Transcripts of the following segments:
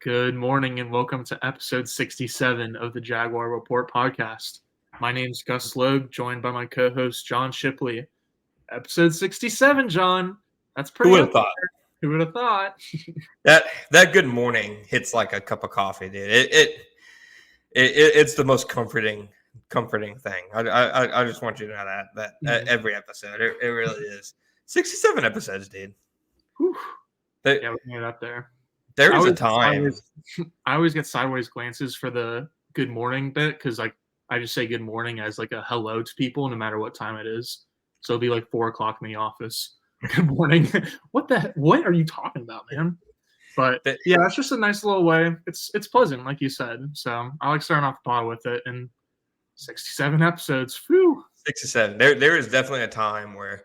Good morning and welcome to episode 67 of the Jaguar Report podcast. My name's Gus Logue, joined by my co-host John Shipley. Episode 67, John. That's pretty. Who would have thought? Who would have thought? that good morning hits like a cup of coffee, dude. It's the most comforting thing. I just want you to know that every episode, it really is. 67 episodes, dude. Whew. Yeah, we can get up there. There was a time. I always get sideways glances for the good morning bit because I just say good morning as like a hello to people no matter what time it is. So it'll be like 4 o'clock in the office. Good morning. What are you talking about, man? But yeah, that's just a nice little way. It's pleasant, like you said. So I like starting off the pod with it. And 67 episodes. Whew. 67. There is definitely a time where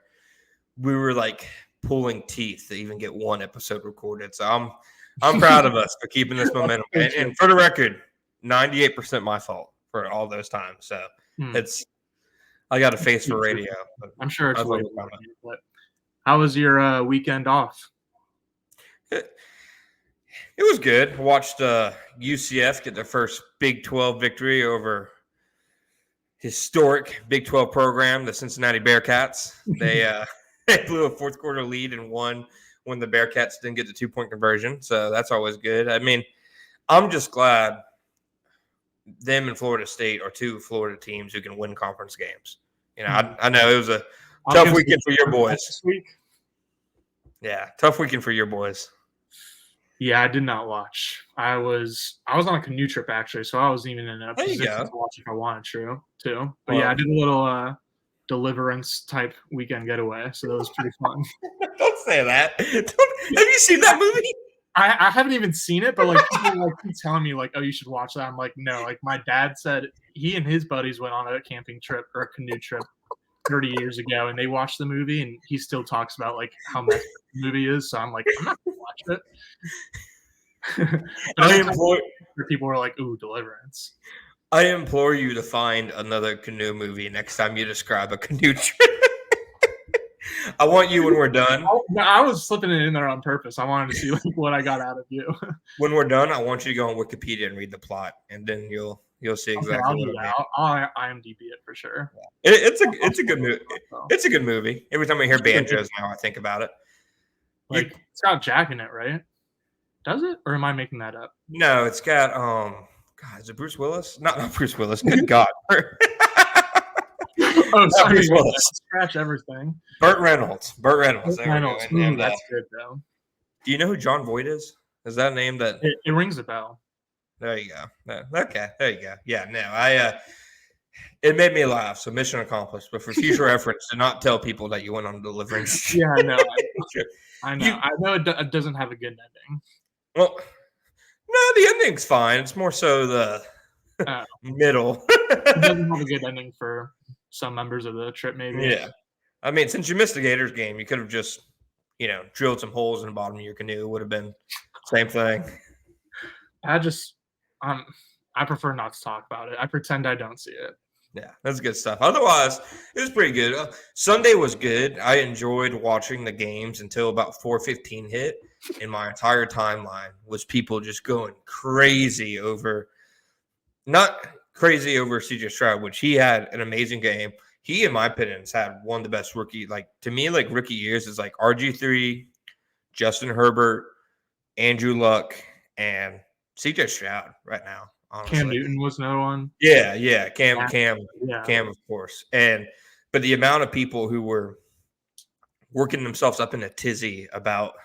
we were like pulling teeth to even get one episode recorded. So I'm proud of us for keeping this momentum. And for the record, 98% my fault for all those times. So I got a face for radio. I'm sure it's way better. But how was your weekend off? It was good. I watched UCF get their first Big 12 victory over historic Big 12 program, the Cincinnati Bearcats. They blew a fourth quarter lead and won when the Bearcats didn't get the 2-point conversion. So that's always good. I mean, I'm just glad them and Florida State are two Florida teams who can win conference games. You know, I know it was a tough weekend for your boys. This week. Yeah, tough weekend for your boys. Yeah, I did not watch. I was on a canoe trip actually, so I wasn't even in a position to watch if I wanted to. But yeah, I did a little Deliverance type weekend getaway, so that was pretty fun. Don't say that. Have you seen that movie? I haven't even seen it, but like people keep telling me like, oh, you should watch that. I'm like, no. Like my dad said he and his buddies went on a camping trip or a canoe trip 30 years ago, and they watched the movie, and he still talks about like how messed the movie is. So I'm like, I'm not gonna watch it. People were like, ooh, Deliverance. I implore you to find another canoe movie next time you describe a canoe trip. I want you when we're done. I was slipping it in there on purpose. I wanted to see like what I got out of you. When we're done, I want you to go on Wikipedia and read the plot, and then you'll see exactly what I mean. I'll IMDb it for sure. Yeah. It's a good movie. It's a good movie. Every time I hear banjos now, I think about it. Like it's got Jack in it, right? Does it, or am I making that up? No, it's got God, is it Bruce Willis? Not Bruce Willis. Good God. Oh, sorry. Bruce Willis. Scratch everything. Burt Reynolds. That's good, though. Do you know who John Voight is? Is that a name that... It rings a bell. There you go. Okay, there you go. Yeah, no, it made me laugh, so mission accomplished. But for future reference, do not tell people that you went on Deliverance. Yeah, no. I know. I know it doesn't have a good ending. Well... No, the ending's fine. It's more so the middle. It doesn't have a good ending for some members of the trip, maybe. Yeah. I mean, since you missed the Gators game, you could have just, drilled some holes in the bottom of your canoe. It would have been same thing. I prefer not to talk about it. I pretend I don't see it. Yeah, that's good stuff. Otherwise, it was pretty good. Sunday was good. I enjoyed watching the games until about 4:15 hit. And my entire timeline was people just going crazy over – not crazy over C.J. Stroud, which he had an amazing game. He, in my opinion, has had one of the best rookie – like, to me, like, rookie years is like RG3, Justin Herbert, Andrew Luck, and C.J. Stroud right now. Honestly. Cam Newton was another one. Yeah. Cam, of course. But the amount of people who were working themselves up in a tizzy about –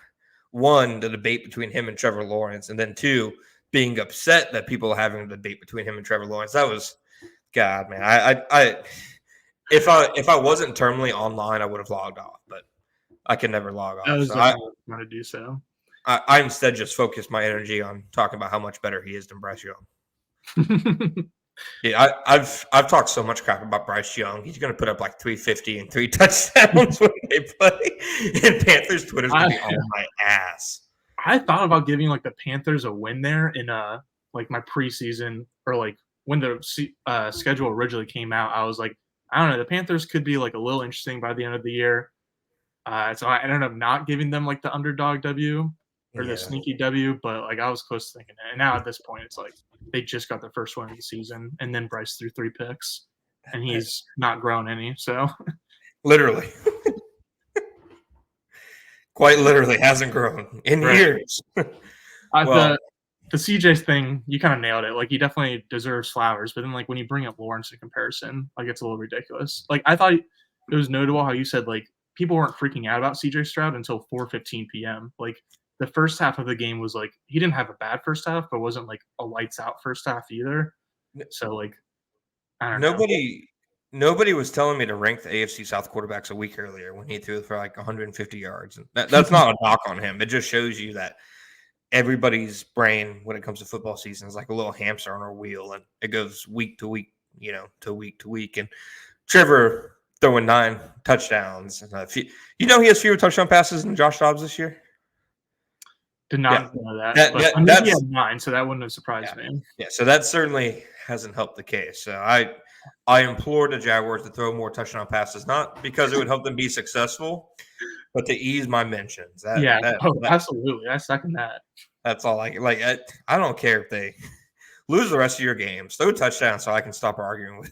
one, the debate between him and Trevor Lawrence, and then two, being upset that people are having a debate between him and Trevor Lawrence. That was, God, man. If I wasn't terminally online, I would have logged off, but I can never log off. I was going to do so. I instead just focused my energy on talking about how much better he is than Bryce Young. Yeah, I've talked so much crap about Bryce Young. He's going to put up like 350 and 3 touchdowns when they play. And Panthers Twitter's going to be on my ass. I thought about giving like the Panthers a win there in like my preseason or like when the schedule originally came out. I was like, I don't know, the Panthers could be like a little interesting by the end of the year. So I ended up not giving them like the underdog W. or the Yeah. sneaky W, but like I was close to thinking it. And now at this point, it's like they just got their first win of the season, and then Bryce threw 3 picks, and he's not grown any. So Literally. Quite literally hasn't grown in right. years. Well, The CJ thing, you kind of nailed it. Like he definitely deserves flowers, but then like when you bring up Lawrence in comparison, like it's a little ridiculous. Like I thought it was notable how you said like people weren't freaking out about CJ Stroud until 4:15 p.m. Like the first half of the game was like he didn't have a bad first half, but wasn't like a lights out first half either. So like I don't know. nobody was telling me to rank the AFC South quarterbacks a week earlier when he threw for like 150 yards. And that's not a knock on him. It just shows you that everybody's brain when it comes to football season is like a little hamster on a wheel, and it goes week to week, to week to week. And Trevor throwing 9 touchdowns. He has fewer touchdown passes than Josh Dobbs this year. Did not know that. But I mean, he had 9, so that wouldn't have surprised me. Yeah, so that certainly hasn't helped the case. So I implore the Jaguars to throw more touchdown passes, not because it would help them be successful, but to ease my mentions. Absolutely. I second that. That's all I don't care if they lose the rest of your games. Throw touchdowns so I can stop arguing with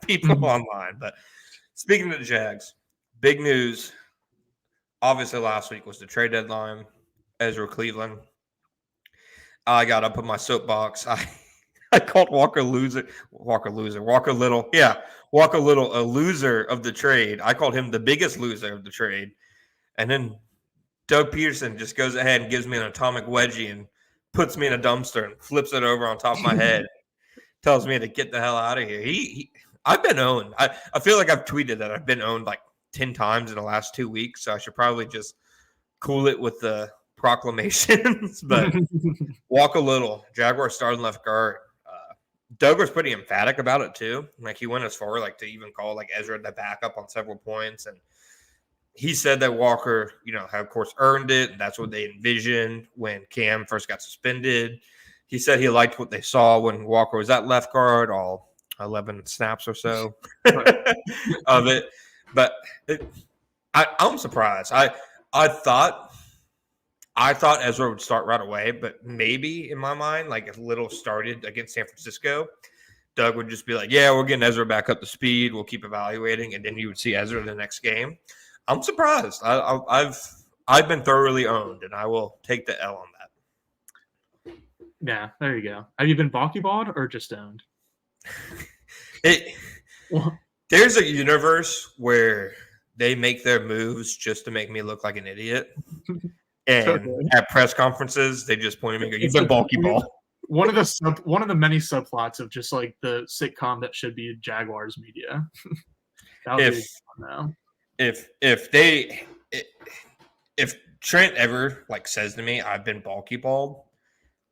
people online. But speaking of the Jags, big news. Obviously, last week was the trade deadline. Ezra Cleveland. I got up on my soapbox. I called Walker Little. Yeah, Walker Little a loser of the trade. I called him the biggest loser of the trade. And then Doug Peterson just goes ahead and gives me an atomic wedgie and puts me in a dumpster and flips it over on top of my head. Tells me to get the hell out of here. I've been owned. I feel like I've tweeted that I've been owned like 10 times in the last 2 weeks. So I should probably just cool it with the proclamations. But Walker Little, Jaguar starting left guard. Doug was pretty emphatic about it too. Like he went as far like to even call like Ezra the backup on several points. And he said that Walker, had of course earned it. And that's what they envisioned when Cam first got suspended. He said he liked what they saw when Walker was at left guard, all 11 snaps or so of it. But I'm surprised. I thought Ezra would start right away, but maybe in my mind, like if Little started against San Francisco, Doug would just be like, yeah, we're getting Ezra back up to speed. We'll keep evaluating. And then you would see Ezra the next game. I'm surprised. I've been thoroughly owned, and I will take the L on that. Yeah, there you go. Have you been Baalke balled or just owned? There's a universe where they make their moves just to make me look like an idiot. And at press conferences, they just point at me and go, you've been Baalke ball. One of the many subplots of just like the sitcom that should be Jaguars media. If Trent ever like says to me, I've been Baalke balled,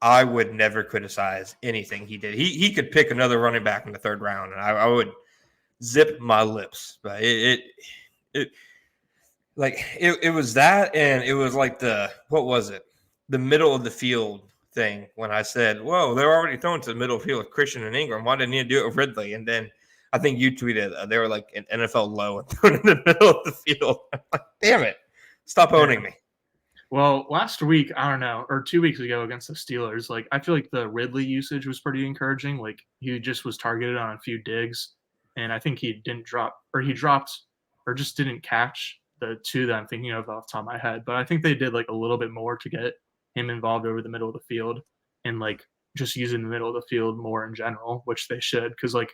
I would never criticize anything he did. He could pick another running back in the 3rd round, and I would zip my lips. But it was that, and it was like the middle of the field thing when I said, whoa, they're already throwing to the middle of the field with Christian and Ingram. Why didn't you do it with Ridley? And then I think you tweeted they were like an NFL low and thrown in the middle of the field. I'm like, damn it. Stop owning me. Well, last week, I don't know, or 2 weeks ago against the Steelers, like I feel like the Ridley usage was pretty encouraging. Like he just was targeted on a few digs, and I think he dropped or just didn't catch the 2 that I'm thinking of off the top of my head. But I think they did like a little bit more to get him involved over the middle of the field and like just using the middle of the field more in general, which they should, because like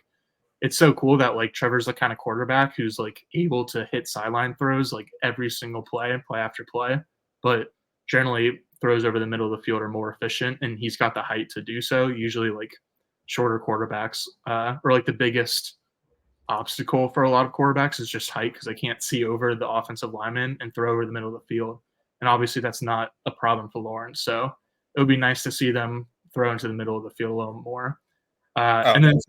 it's so cool that like Trevor's the kind of quarterback who's like able to hit sideline throws like every single play after play, but generally throws over the middle of the field are more efficient, and he's got the height to do so. Usually like shorter quarterbacks or like the biggest obstacle for a lot of quarterbacks is just height, because they can't see over the offensive lineman and throw over the middle of the field. And obviously that's not a problem for Lawrence. So it would be nice to see them throw into the middle of the field a little more. And then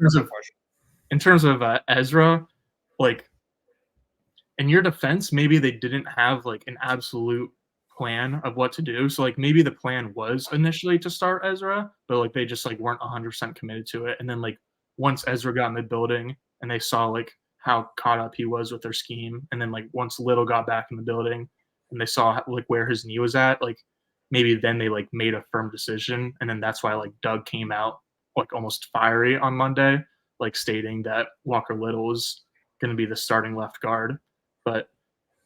in terms of Ezra, like in your defense, maybe they didn't have like an absolute plan of what to do. So like maybe the plan was initially to start Ezra, but like they just like weren't 100% committed to it. And then like once Ezra got in the building and they saw like how caught up he was with their scheme, and then like once Little got back in the building and they saw like where his knee was at, like maybe then they like made a firm decision, and then that's why like Doug came out like almost fiery on Monday, like stating that Walker Little is going to be the starting left guard. But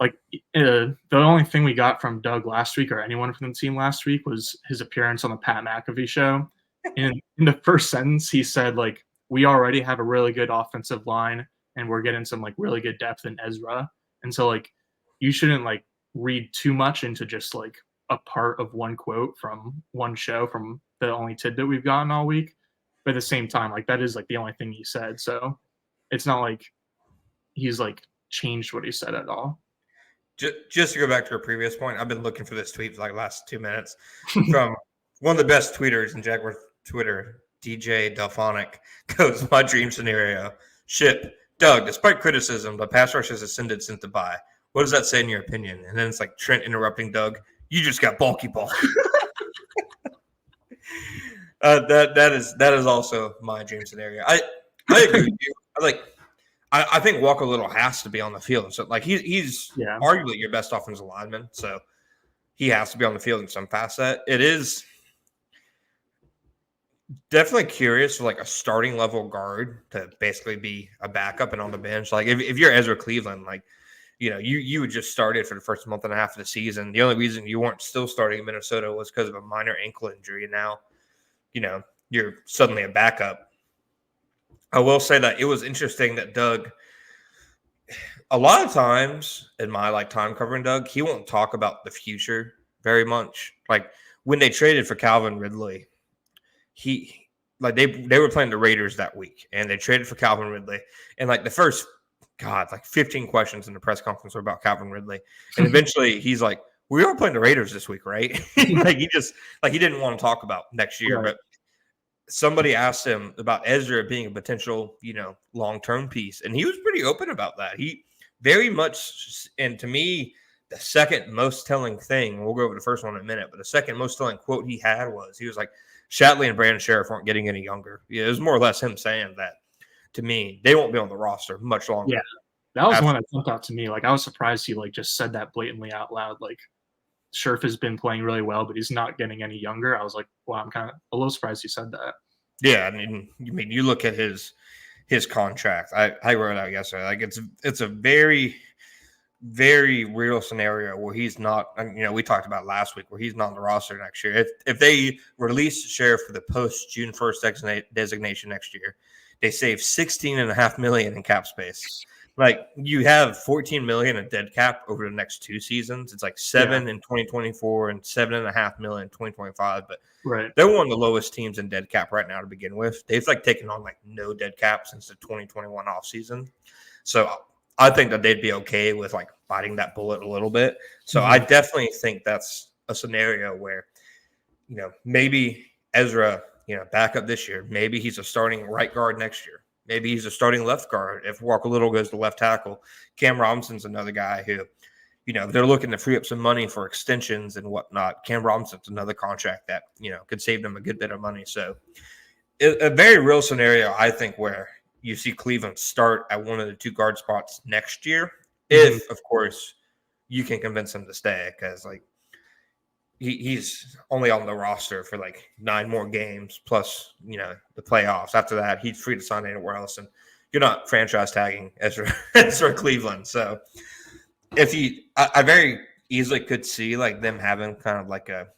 like the only thing we got from Doug last week or anyone from the team last week was his appearance on the Pat McAfee show. And in the first sentence, he said like, "We already have a really good offensive line, and we're getting some like really good depth in Ezra." And so like, you shouldn't like read too much into just like a part of one quote from one show from the only tidbit we've gotten all week. But at the same time, like that is like the only thing he said. So it's not like he's like changed what he said at all. Just to go back to your previous point, I've been looking for this tweet for like the last 2 minutes from one of the best tweeters in Jaguar Twitter, DJ Delphonic. Goes, my dream scenario: ship Doug. Despite criticism, the pass rush has ascended since the bye. What does that say in your opinion? And then it's like Trent interrupting Doug. You just got Baalke ball. That is also my dream scenario. I agree with you. I think Walker Little has to be on the field. So like he's arguably your best offensive lineman. So he has to be on the field in some facet. It is definitely curious for like a starting level guard to basically be a backup and on the bench. Like if you're Ezra Cleveland, like, you know, you would just started for the first month and a half of the season. The only reason you weren't still starting in Minnesota was because of a minor ankle injury. And now, you know, you're suddenly a backup. I will say that it was interesting that Doug, a lot of times in my like time covering Doug, he won't talk about the future very much. Like when they traded for Calvin Ridley, he like they were playing the Raiders that week, and they traded for Calvin Ridley, and like the first like 15 questions in the press conference were about Calvin Ridley, and eventually he's like, "We are playing the Raiders this week, right?" Like he didn't want to talk about next year, Right. but somebody asked him about Ezra being a potential, you know, long-term piece, and he was pretty open about that. He very much, and to me, the second most telling thing, we'll go over the first one in a minute, but the second most telling quote he had was, he was like, Shatley and Brandon Sheriff aren't getting any younger. Yeah, it was more or less him saying that to me. They won't be on the roster much longer. Yeah, that was one that jumped out to me. Like I was surprised he like just said that blatantly out loud. Like Scherf has been playing really well, but he's not getting any younger. I was like, wow, I'm kind of a little surprised he said that. Yeah, I mean, you look at his contract. I wrote it out yesterday. Like it's a very, very real scenario where he's not. You know, we talked about last week where he's not on the roster next year. If they release Sheriff for the post June 1st designation next year, they save $16.5 million in cap space. Like you have $14 million in dead cap over the next 2 seasons. It's like $7 million in 2024 and $7.5 million in 2025. But right, they're one of the lowest teams in dead cap right now to begin with. They've like taken on like no dead cap since the 2021 offseason. So I think that they'd be okay with like biting that bullet a little bit. So I definitely think that's a scenario where, you know, maybe Ezra, you know, back up this year. Maybe he's a starting right guard next year. Maybe he's a starting left guard if Walker Little goes to left tackle. Cam Robinson's another guy who, you know, they're looking to free up some money for extensions and whatnot. Cam Robinson's another contract that, you know, could save them a good bit of money. So a very real scenario, I think, where you see Cleveland start at one of the 2 guard spots next year, if, of course, you can convince him to stay, because, like, he's only on the roster for, like, 9 more games plus, you know, the playoffs. After that, he's free to sign anywhere else, and you're not franchise tagging Ezra Cleveland. So if I very easily could see, like, them having kind of like a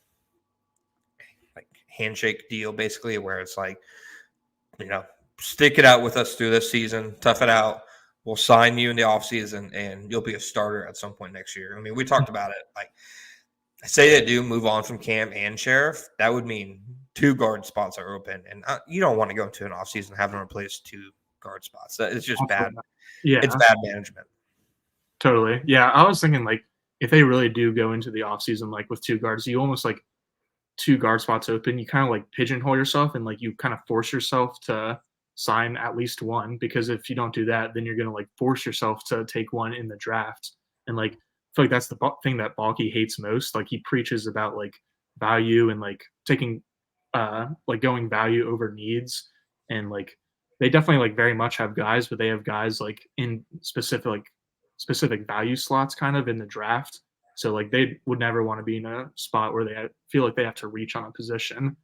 handshake deal, basically, where it's like, you know, stick it out with us through this season, tough it out. We'll sign you in the offseason, and you'll be a starter at some point next year. I mean, we talked about it. Like, say they do move on from Cam and Sheriff, that would mean 2 guard spots are open. And you don't want to go into an offseason having to replace 2 guard spots. It's just bad. Yeah, it's bad management. Totally. Yeah, I was thinking, like, if they really do go into the offseason, like, with 2 guards, you almost, like, 2 guard spots open, you kind of, like, pigeonhole yourself and, like, you kind of force yourself to sign at least 1, because if you don't do that, then you're going to, like, force yourself to take 1 in the draft. And, like, I feel like that's the thing that Baalke hates most. Like, he preaches about, like, value and, like, taking, like, going value over needs. And, like, they definitely, like, very much have guys, but they have guys, like, in specific value slots kind of in the draft. So like they would never want to be in a spot where they feel like they have to reach on a position.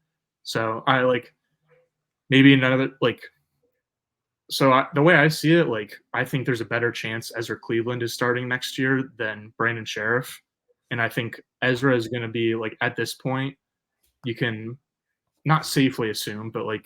So I like maybe another like the way I see it, like I think there's a better chance Ezra Cleveland is starting next year than Brandon Sheriff, and I think Ezra is going to be like at this point you can not safely assume, but like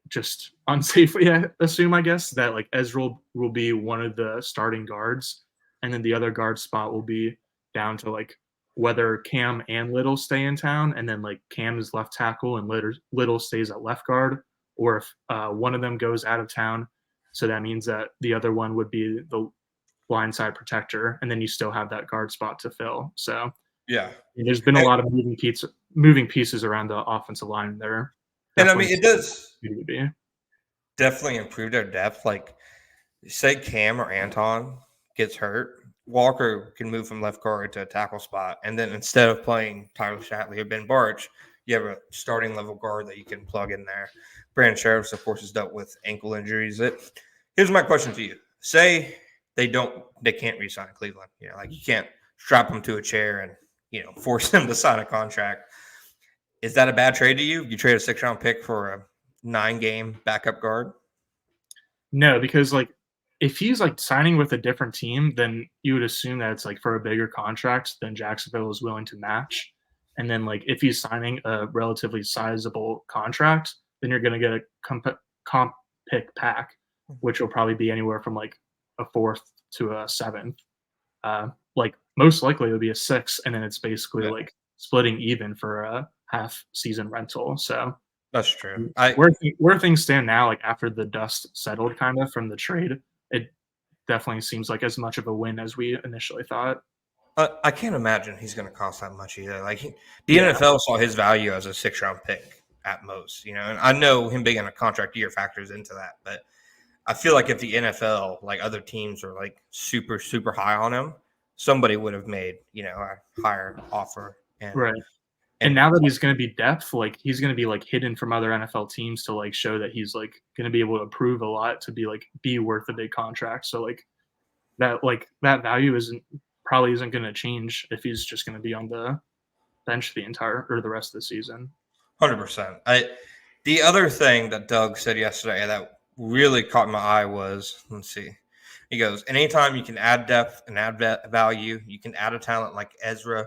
just unsafely assume, I guess, that like Ezra will be one of the starting guards, and then the other guard spot will be down to like whether Cam and Little stay in town, and then like Cam is left tackle and Little stays at left guard, or if one of them goes out of town. So that means that the other one would be the blindside protector, and then you still have that guard spot to fill. So Yeah. there's been a lot of moving pieces around the offensive line there. And I mean, Definitely it does be. definitely improve their depth. Like, say Cam or Anton gets hurt, Walker can move from left guard to a tackle spot. And then instead of playing Tyler Shatley or Ben Barch, you have a starting level guard that you can plug in there. Brandon Sheriff, of course, has dealt with ankle injuries. Here's my question to you. Say they can't re-sign Cleveland. You know, like you can't strap them to a chair and, force them to sign a contract. Is that a bad trade to you? You trade a 6-round pick for a 9-game backup guard? No, because like if he's like signing with a different team, then you would assume that it's like for a bigger contract than Jacksonville is willing to match. And then like if he's signing a relatively sizable contract, then you're going to get a comp pick pack, which will probably be anywhere from like a 4th to a 7th. Like most likely it'll be a 6th, and then it's basically like splitting even for a half season rental. So that's true. Where things stand now, like after the dust settled kind of from the trade, it definitely seems like as much of a win as we initially thought. I can't imagine he's going to cost that much either. Like the NFL saw his value as a 6-round pick at most, and I know him being in a contract year factors into that, but I feel like if the NFL, like other teams, are like super, super high on him, somebody would have made, a higher offer. Right. And now that he's going to be depth, like he's going to be like hidden from other NFL teams to like show that he's like going to be able to prove a lot to be worth a big contract. So like that value probably isn't going to change if he's just going to be on the bench the rest of the season. 100%. The other thing that Doug said yesterday that really caught my eye was, let's see, he goes, anytime you can add depth and add value, you can add a talent like Ezra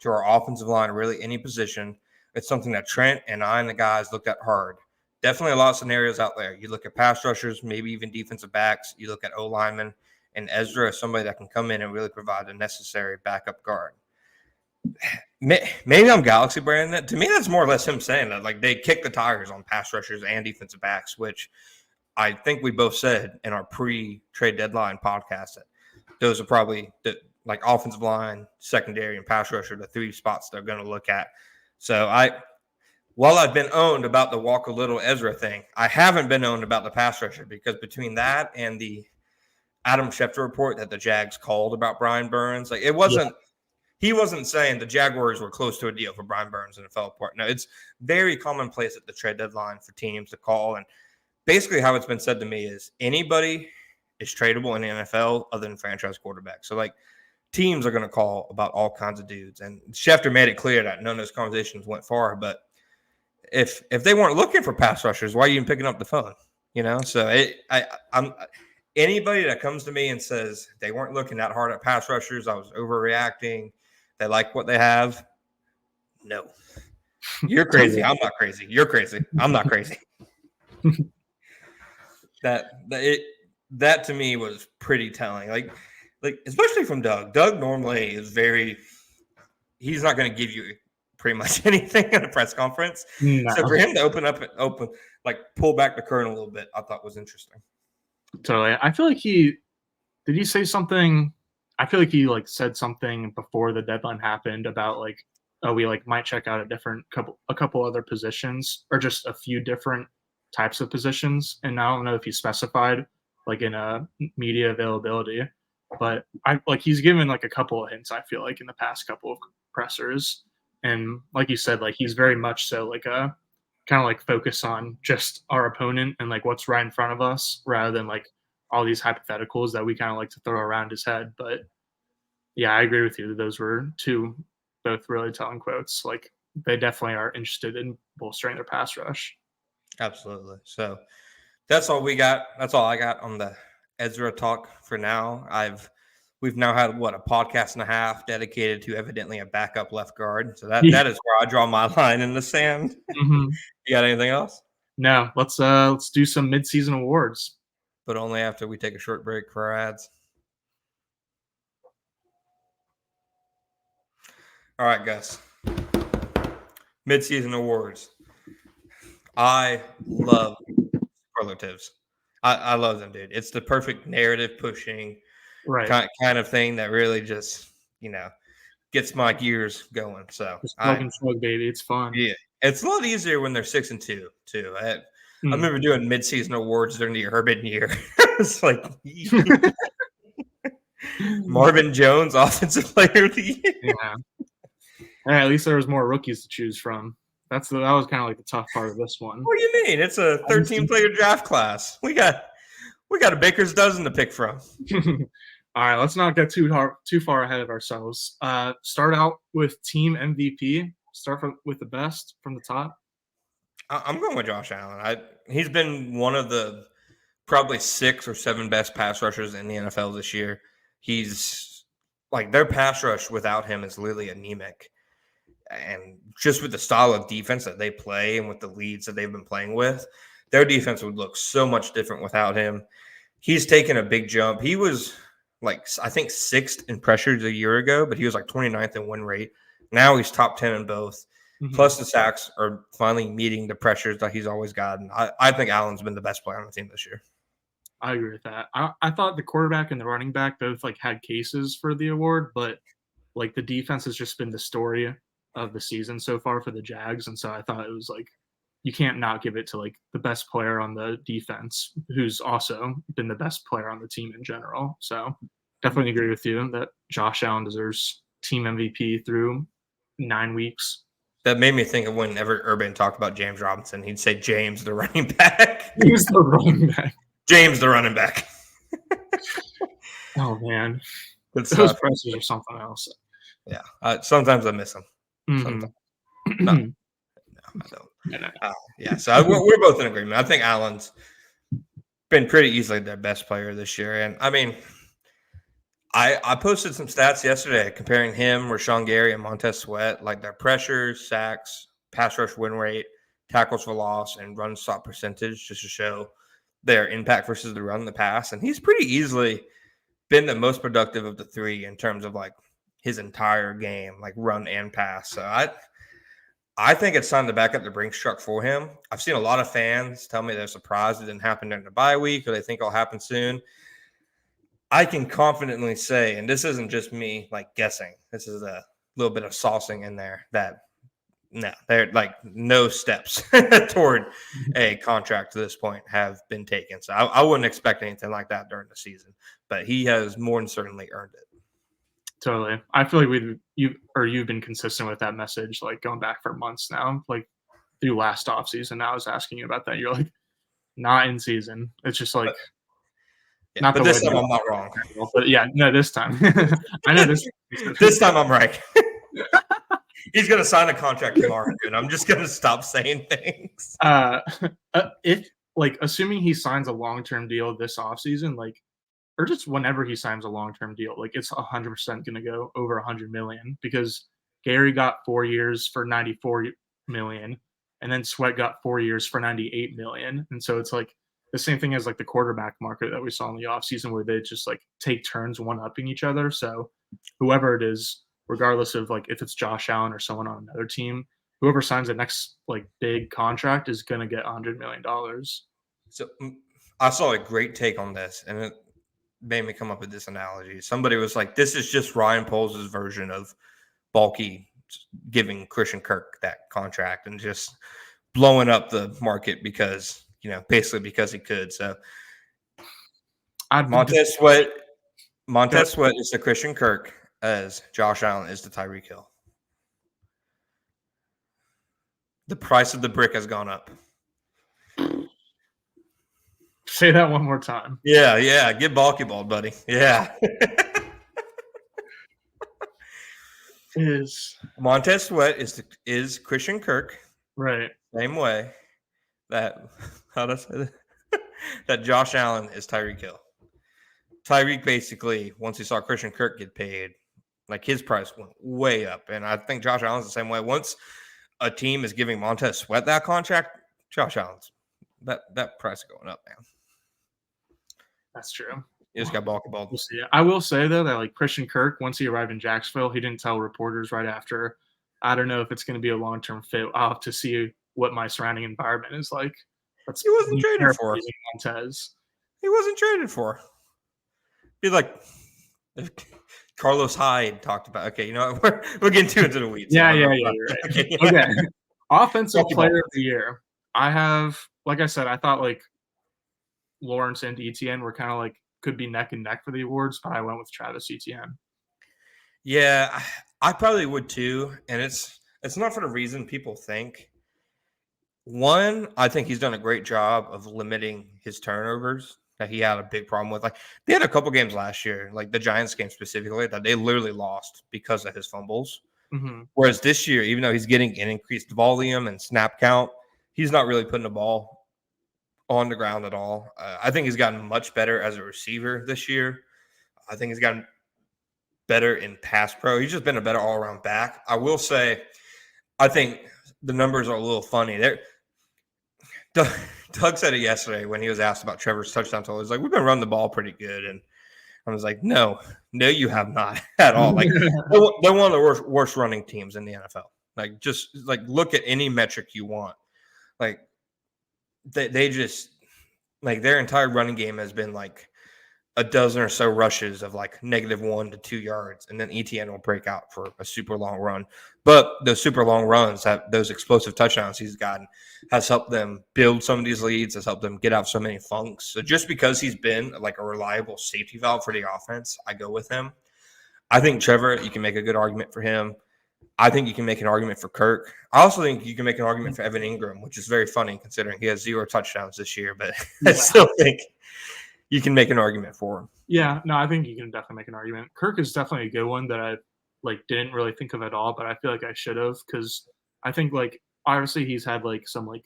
to our offensive line, really any position. It's something that Trent and I and the guys looked at hard. Definitely a lot of scenarios out there. You look at pass rushers, maybe even defensive backs. You look at O-linemen, and Ezra is somebody that can come in and really provide the necessary backup guard. Maybe I'm galaxy branding that. To me, that's more or less him saying that. Like, they kick the tires on pass rushers and defensive backs, which I think we both said in our pre-trade deadline podcast that those are probably like offensive line, secondary, and pass rusher, the 3 spots they're going to look at. So while I've been owned about the Walker Little Ezra thing, I haven't been owned about the pass rusher, because between that and the Adam Schefter report that the Jags called about Brian Burns, like he wasn't saying the Jaguars were close to a deal for Brian Burns and it fell apart. No, it's very commonplace at the trade deadline for teams to call. And basically how it's been said to me is anybody is tradable in the NFL other than franchise quarterbacks. So like, teams are going to call about all kinds of dudes. And Schefter made it clear that none of those conversations went far. But if they weren't looking for pass rushers, why are you even picking up the phone? So I'm anybody that comes to me and says they weren't looking that hard at pass rushers, I was overreacting, they like what they have. No, you're crazy. I'm not crazy. You're crazy. I'm not crazy. That to me was pretty telling. Like especially from Doug. Doug normally is he's not going to give you pretty much anything in a press conference. No. So for him to pull back the curtain a little bit, I thought was interesting. Totally. I feel like did he say something? I feel like he said something before the deadline happened about we might check out a couple other positions, or just a few different types of positions. And I don't know if he specified in a media availability, but he's given a couple of hints, I feel like, in the past couple of pressers. And like you said, he's very much so kind of focus on just our opponent and what's right in front of us, rather than all these hypotheticals that we kind of like to throw around his head. But Yeah, I agree with you. Those were two both really telling quotes. Like they definitely are interested in bolstering their pass rush. Absolutely. So that's all we got. That's all I got on the Ezra talk for now. We've now had a podcast and a half dedicated to evidently a backup left guard. So that is where I draw my line in the sand. Mhm. You got anything else? No, let's do some midseason awards. But only after we take a short break for our ads. All right, guys. Midseason awards. I love superlatives. I love them, dude. It's the perfect narrative pushing Right. kind of thing that really just gets my gears going. So Just plug and chug, baby. It's fun. yeah, it's a lot easier when they're 6-2 too. I Mm. remember doing midseason awards during the Urban year. It's like Marvin Jones, offensive player of the year. Yeah. Hey, at least there was more rookies to choose from. That was kind of like the tough part of this one. What do you mean? It's a 13-player draft class. We got a baker's dozen to pick from. All right, let's not get too far ahead of ourselves. Start out with team MVP. With the best from the top. I'm going with Josh Allen. He's been one of the probably 6 or 7 best pass rushers in the NFL this year. He's like their pass rush without him is literally anemic. And just with the style of defense that they play and with the leads that they've been playing with, their defense would look so much different without him. He's taken a big jump. He was I think 6th in pressures a year ago, but he was like 29th in win rate. Now he's top 10 in both. Mm-hmm. Plus the sacks are finally meeting the pressures that he's always gotten. I think Allen's been the best player on the team this year. I agree with that. I thought the quarterback and the running back both had cases for the award, but the defense has just been the story of the season so far for the Jags. And so I thought it was you can't not give it to the best player on the defense, who's also been the best player on the team in general. So definitely agree with you that Josh Allen deserves team MVP through 9 weeks. That made me think of whenever Urban talked about James Robinson, he'd say James the running back. James the running back. James the running back. Oh man, those pressures are something else. Yeah, sometimes I miss them. Mm-hmm. No, I don't. Yeah, so we're both in agreement. I think Allen's been pretty easily their best player this year, and I mean, I posted some stats yesterday comparing him, Rashawn Gary, and Montez Sweat, like their pressures, sacks, pass rush win rate, tackles for loss, and run stop percentage, just to show their impact versus the run, the pass, and he's pretty easily been the most productive of the three in terms of his entire game, run and pass. So I think it's time to back up the Brinks truck for him. I've seen a lot of fans tell me they're surprised it didn't happen during the bye week or they think it'll happen soon. I can confidently say, and this isn't just me guessing, this is a little bit of saucing in there, that no, they're no steps toward a contract to this point have been taken. So I wouldn't expect anything like that during the season, but he has more than certainly earned it. Totally. I feel like you've been consistent with that message, going back for months now, through last offseason. I was asking you about that. You're not in season. It's just not but this time I'm not wrong. But yeah, no, this time. I know this. This time I'm right. He's going to sign a contract tomorrow, dude. I'm just going to stop saying things. If assuming he signs a long-term deal this offseason, or just whenever he signs a long-term deal, it's 100% going to go over $100 million, because Gary got 4 years for $94 million, and then Sweat got 4 years for $98 million. And so it's the same thing as the quarterback market that we saw in the offseason, where they just take turns one-upping each other. So whoever it is, regardless of if it's Josh Allen or someone on another team, whoever signs the next big contract is going to get $100 million. So I saw a great take on this, and it made me come up with this analogy. Somebody was like, this is just Ryan Poles' version of Baalke giving Christian Kirk that contract and just blowing up the market because, basically because he could. So Montez Sweat is the Christian Kirk as Josh Allen is the Tyreek Hill. The price of the brick has gone up. Say that one more time. Yeah. Get Baalke bald, buddy. Yeah. Is Montez Sweat is Christian Kirk. right. Same way that how does that Josh Allen is Tyreek Hill. Tyreek basically, once he saw Christian Kirk get paid, like his price went way up. And I think Josh Allen's the same way. Once a team is giving Montez Sweat that contract, Josh Allen's that price is going up, man. That's true. You just got Baalke balled. We'll see. I will say though that like Christian Kirk, once he arrived in Jacksonville, he didn't tell reporters right after. I don't know if it's going to be a long-term fit. I'll have to see what my surrounding environment is like. That's He wasn't me traded for. paraphrasing Montez. He wasn't traded for. Be like Carlos Hyde talked about. Okay, you know what? We're getting too into the weeds. Yeah. You're right. Okay. Offensive player of the year. I have, like I said, I thought like Lawrence and Etienne were kind of like could be neck and neck for the awards, but I went with Travis Etienne. Yeah, I probably would too, and it's not for the reason people think. One, I think he's done a great job of limiting his turnovers that he had a big problem with. Like they had a couple games last year, like the Giants game specifically, that they literally lost because of his fumbles. Mm-hmm. Whereas this year, even though he's getting an increased volume and snap count, he's not really putting the ball on the ground at all. I think he's gotten much better as a receiver this year. I think he's gotten better in pass pro. He's just been a better all-around back. I will say, I think the numbers are a little funny. Doug said it yesterday when he was asked about Trevor's touchdown total. He's like, we've been running the ball pretty good. And I was like, no, you have not at all. Like they're one of the worst running teams in the NFL. Like just like look at any metric you want. Like they just like their entire running game has been like a dozen or so rushes of like -1 to 2 yards, and then Etienne will break out for a super long run. But those super long runs, those explosive touchdowns he's gotten, has helped them build some of these leads, has helped them get out so many funks. So just because he's been like a reliable safety valve for the offense, I go with him. I think Trevor, you can make a good argument for him. I think you can make an argument for Kirk. I also think you can make an argument for Evan Ingram, which is very funny considering he has 0 touchdowns this year. But I still think you can make an argument for him. Yeah, no, I think you can definitely make an argument. Kirk is definitely a good one that I like didn't really think of at all, but I feel like I should have because I think like obviously he's had like some like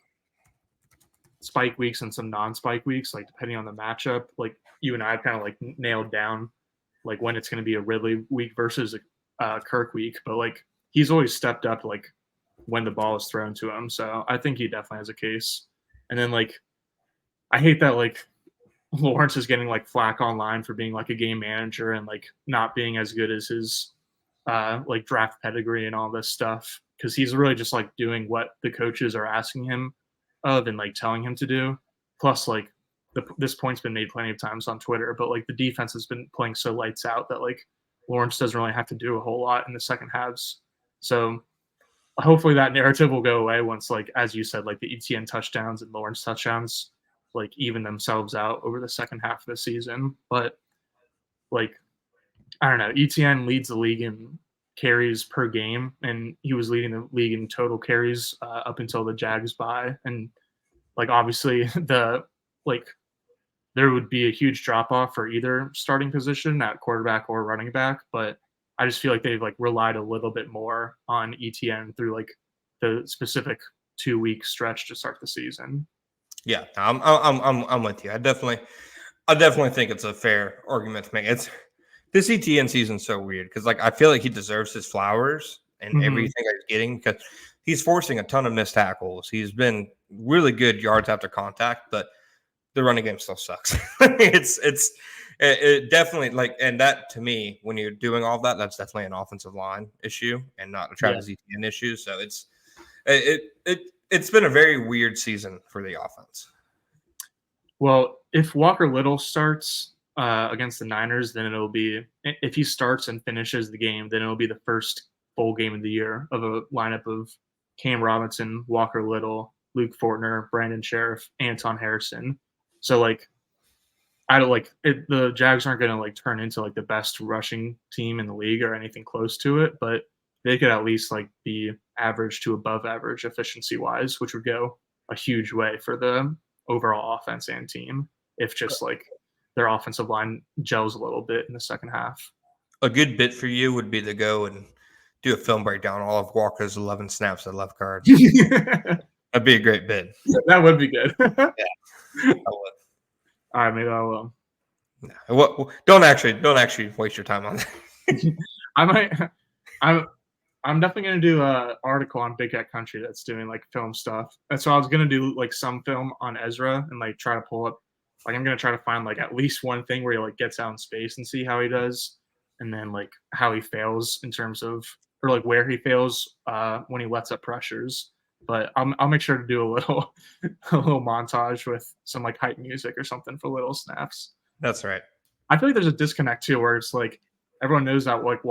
spike weeks and some non-spike weeks, like depending on the matchup. Like you and I have kind of like nailed down like when it's going to be a Ridley week versus a Kirk week, but like he's always stepped up like when the ball is thrown to him. So I think he definitely has a case. And then like I hate that like Lawrence is getting like flack online for being like a game manager and like not being as good as his like draft pedigree and all this stuff because he's really just like doing what the coaches are asking him of and like telling him to do. Plus, like this point's been made plenty of times on Twitter, but like the defense has been playing so lights out that like Lawrence doesn't really have to do a whole lot in the second halves. So hopefully that narrative will go away once, like as you said, like the Etienne touchdowns and Lawrence touchdowns like even themselves out over the second half of the season. But like I don't know, Etienne leads the league in carries per game, and he was leading the league in total carries up until the Jags bye. And like obviously the like there would be a huge drop off for either starting position at quarterback or running back, but I just feel like they've like relied a little bit more on Etienne through like the specific 2-week stretch to start the season. Yeah, I'm with you. I definitely think it's a fair argument to make. It's this ETN season's so weird because like I feel like he deserves his flowers and everything he's getting because he's forcing a ton of missed tackles. He's been really good yards after contact, but the running game still sucks. It definitely like, and that to me, when you're doing all that, that's definitely an offensive line issue and not a Travis Etienne issue. So it's been a very weird season for the offense. Well, if Walker Little starts against the Niners, then it'll be if he starts and finishes the game, then it'll be the first full game of the year of a lineup of Cam Robinson, Walker Little, Luke Fortner, Brandon Sheriff, Anton Harrison. So like I don't like it, the Jags aren't going to like turn into like the best rushing team in the league or anything close to it, but they could at least like be average to above average efficiency wise, which would go a huge way for the overall offense and team if just like their offensive line gels a little bit in the second half. A good bit for you would be to go and do a film breakdown all of Walker's 11 snaps at left guard. That That'd be a great bid. would be good. Yeah, I would. All right, maybe I will. No, don't actually waste your time on that. I might. I'm definitely gonna do a article on Big Cat Country that's doing like film stuff. And so I was gonna do like some film on Ezra and like try to pull up. Like I'm gonna try to find like at least one thing where he like gets out in space and see how he does, and then like how he fails in terms of or like where he fails when he lets up pressures. But I'll make sure to do a little a little montage with some like hype music or something for little snaps. That's right. I feel like there's a disconnect too, where it's like everyone knows that like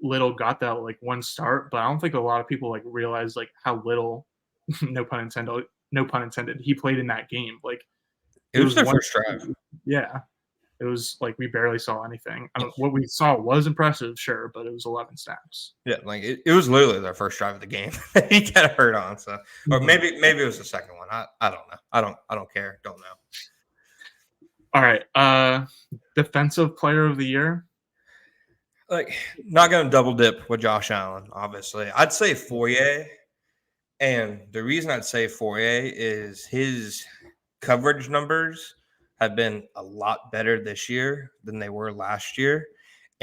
Little got that like one start, but I don't think a lot of people like realize like how little, no pun intended, he played in that game. Like it was their first drive. Yeah, it was like we barely saw anything. I mean, what we saw was impressive, sure, but it was 11 snaps. Yeah, like it was literally their first drive of the game. He got hurt on, so or maybe it was the second one. I don't know. I don't care. Don't know. All right, defensive player of the year. Like, not going to double dip with Josh Allen, obviously. I'd say Fourier. And the reason I'd say Fourier is his coverage numbers have been a lot better this year than they were last year.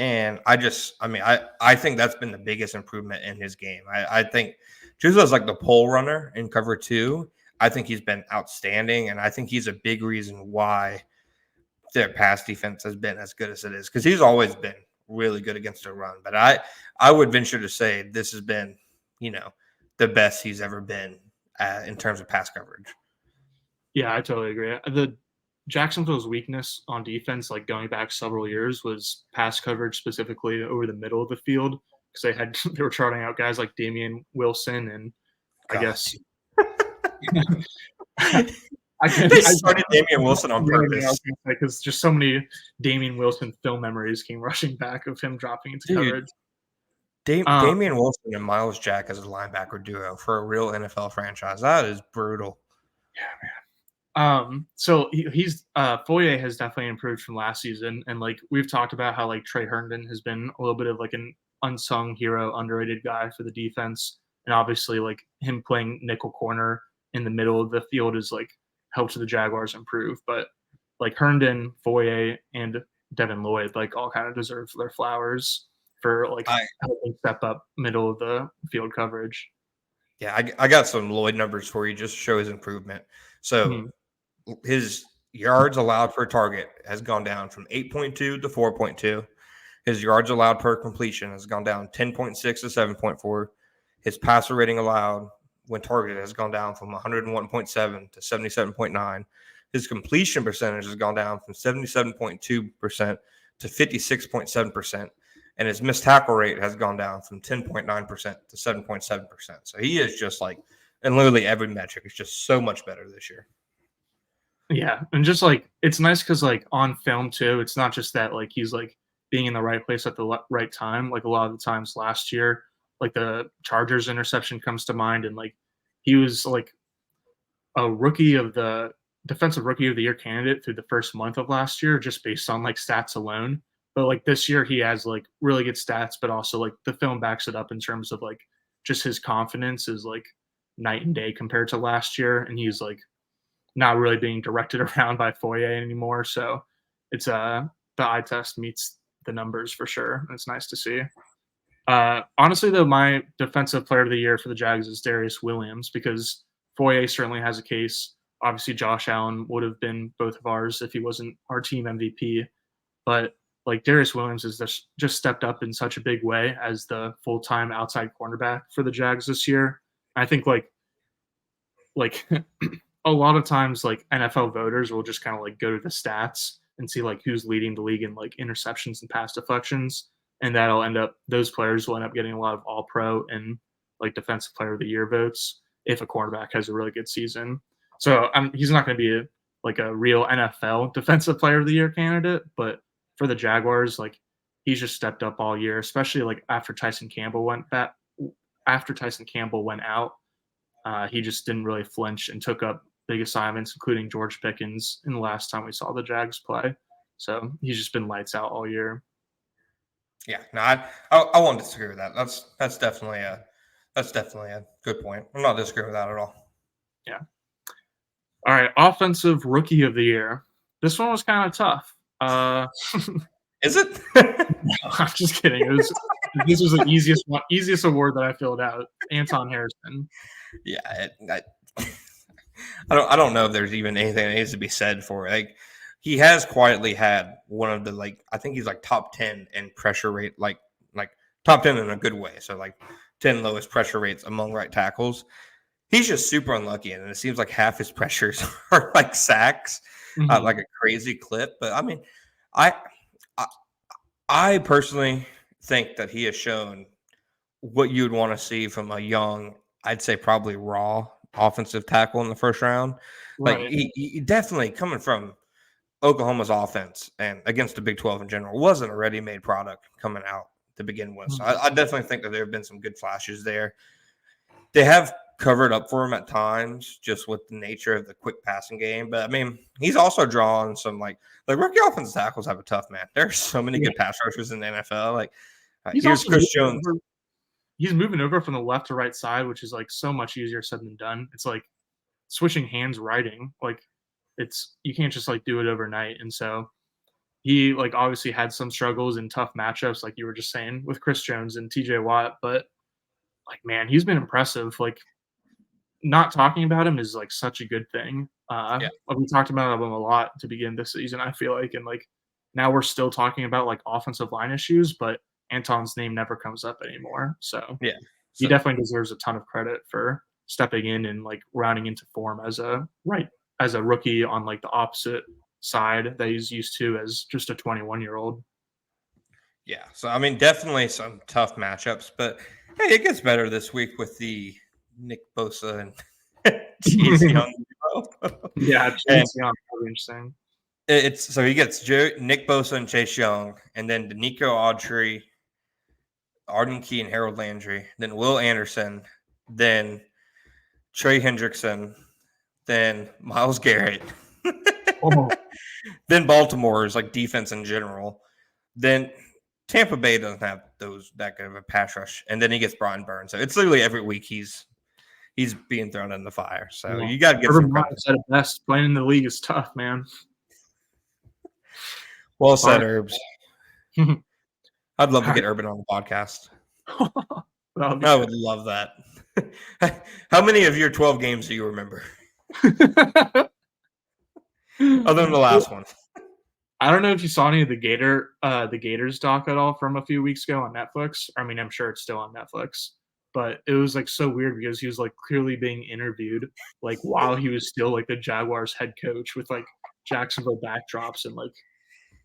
And I think that's been the biggest improvement in his game. I think Juzo's like the pole runner in cover 2. I think he's been outstanding. And I think he's a big reason why their pass defense has been as good as it is. Because he's always been really good against a run, but I would venture to say this has been, the best he's ever been in terms of pass coverage. Yeah, I totally agree. The Jacksonville's weakness on defense, like going back several years, was pass coverage specifically over the middle of the field because they were trotting out guys like Damian Wilson and God. I guess they started Damian Wilson on purpose because just so many Damian Wilson film memories came rushing back of him dropping into coverage. Damian Wilson and Miles Jack as a linebacker duo for a real NFL franchise. That is brutal. Yeah, man. So he's Fourier has definitely improved from last season, and like we've talked about how like Trey Herndon has been a little bit of like an unsung hero, underrated guy for the defense, and obviously like him playing nickel corner in the middle of the field is like helped the Jaguars improve. But like Herndon, Fourier, and Devin Lloyd like all kind of deserve their flowers for like helping step up middle of the field coverage. Yeah, I got some Lloyd numbers for you just to show his improvement. So his yards allowed per target has gone down from 8.2 to 4.2. His yards allowed per completion has gone down 10.6 to 7.4. His passer rating allowed when targeted has gone down from 101.7 to 77.9. His completion percentage has gone down from 77.2% to 56.7%. And his missed tackle rate has gone down from 10.9% to 7.7%. So he is just like, and literally every metric is just so much better this year. Yeah. And just like, it's nice because like on film too, it's not just that like he's like being in the right place at the right time. Like a lot of the times last year, like the Chargers interception comes to mind. And like he was like a defensive rookie of the year candidate through the first month of last year, just based on like stats alone. But like this year he has like really good stats, but also like the film backs it up in terms of like just his confidence is like night and day compared to last year. And he's like not really being directed around by Fourier anymore. So it's the eye test meets the numbers for sure. It's nice to see. Honestly though, my defensive player of the year for the Jags is Darius Williams because Fourier certainly has a case. Obviously Josh Allen would have been both of ours if he wasn't our team MVP, but like Darius Williams has just stepped up in such a big way as the full-time outside cornerback for the Jags this year. I think like a lot of times like NFL voters will just kind of like go to the stats and see like who's leading the league in like interceptions and pass deflections. And those players will end up getting a lot of all pro and like defensive player of the year votes if a cornerback has a really good season. So he's not going to be a real NFL defensive player of the year candidate, but for the Jaguars, like he's just stepped up all year, especially like after Tyson Campbell went out, he just didn't really flinch and took up big assignments, including George Pickens in the last time we saw the Jags play. So he's just been lights out all year. Yeah, no, I won't disagree with that. That's definitely a good point. I'm not disagreeing with that at all. Yeah. All right, offensive rookie of the year. This one was kind of tough. Is it? I'm just kidding. This was the easiest award that I filled out. Anton Harrison. Yeah, I don't know if there's even anything that needs to be said for it. Like he has quietly had one of the I think he's like top 10 in pressure rate, like top 10 in a good way. So like 10 lowest pressure rates among right tackles. He's just super unlucky, and it seems like half his pressures are like sacks, Mhm. like a crazy clip. But I mean, I, I I personally think that he has shown what you would want to see from a young, I'd say probably raw offensive tackle in the first round. Like Right. he definitely coming from Oklahoma's offense and against the Big 12 in general wasn't a ready-made product coming out to begin with. So Mhm. I definitely think that there have been some good flashes there. They have covered up for him at times just with the nature of the quick passing game. But I mean, he's also drawn some like rookie offensive tackles have a tough man. There's so many Yeah. good pass rushers in the NFL. Like He's here's also Chris Jones. he's moving over from the left to right side, which is like so much easier said than done. It's like switching hands writing. Like it's you can't just like do it overnight. And so he like obviously had some struggles in tough matchups, like you were just saying with Chris Jones and TJ Watt, but like man, he's been impressive. Like not talking about him is like such a good thing. Yeah, We talked about him a lot to begin this season, I feel like, and like now we're still talking about like offensive line issues, but Anton's name never comes up anymore. So yeah. he So definitely deserves a ton of credit for stepping in and like rounding into form as a rookie on like the opposite side that he's used to as just a 21-year-old. yeah, so I mean, definitely some tough matchups, but hey, it gets better this week with the Nick Bosa and Chase Young duo. Yeah, And Chase Young, really interesting. it's so he gets Nick Bosa and Chase Young, and then Danico Autry, Arden Key, and Harold Landry, then Will Anderson, then Trey Hendrickson, then Miles Garrett, Oh, then Baltimore's like defense in general. Then Tampa Bay doesn't have that good of a pass rush, and then he gets Brian Burns. So it's literally every week he's being thrown in the fire. So yeah. you got to give some Urban credit. Meyer said it best. Playing in the league is tough, man. Well All said, right. Herbs. I'd love to get Urban on the podcast. That'll be I would love that. How many of your 12 games do you remember, good. other than the last one? I don't know if you saw any of the Gators doc at all from a few weeks ago on Netflix. I mean, I'm sure it's still on Netflix, but it was like so weird because he was like clearly being interviewed like while he was still like the Jaguars head coach with like Jacksonville backdrops and like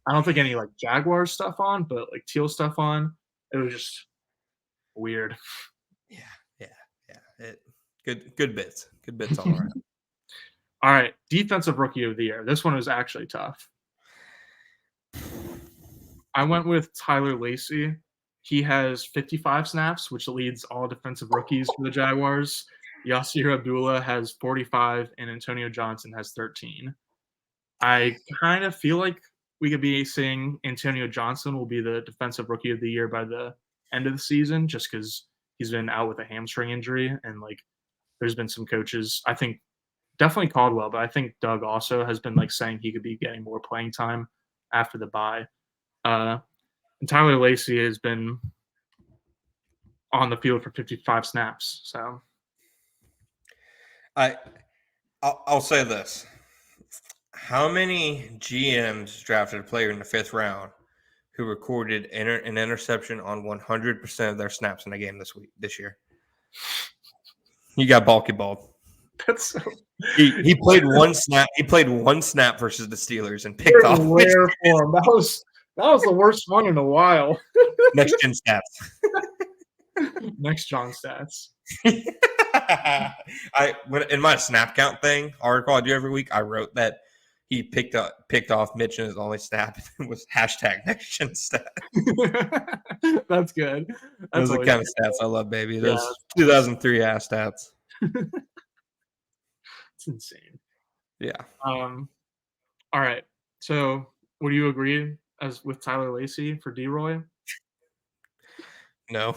I don't think any like Jaguars stuff on, but like teal stuff on. It was just weird. Yeah, yeah, yeah. Good bits all around. All right, defensive rookie of the year. This one was actually tough. I went with Tyler Lacey. He has 55 snaps, which leads all defensive rookies for the Jaguars. Yasir Abdullah has 45, and Antonio Johnson has 13. I kind of feel like we could be saying Antonio Johnson will be the defensive rookie of the year by the end of the season, just because he's been out with a hamstring injury, and like there's been some coaches. I think definitely Caldwell, but I think Doug also has been like saying he could be getting more playing time after the bye. Uh, and Tyler Lacey has been on the field for 55 snaps. So I I'll say this: how many GMs drafted a player in the fifth round who recorded an interception on 100% of their snaps in a game this year? You got Balky Ball. that's so He played one snap. He played one snap versus the Steelers and picked very off rare for him. That was the worst one in a while. next gen stats. Next John stats. In my snap count thing article I do every week, I wrote that he picked off Mitch in his only snap was hashtag next gen stat. That's good. Those That's are the always kind of stats I love, baby. yeah. Those 2003 ass stats. It's insane. Yeah. All right. So would you agree as with Tyler Lacey for D Roy? No.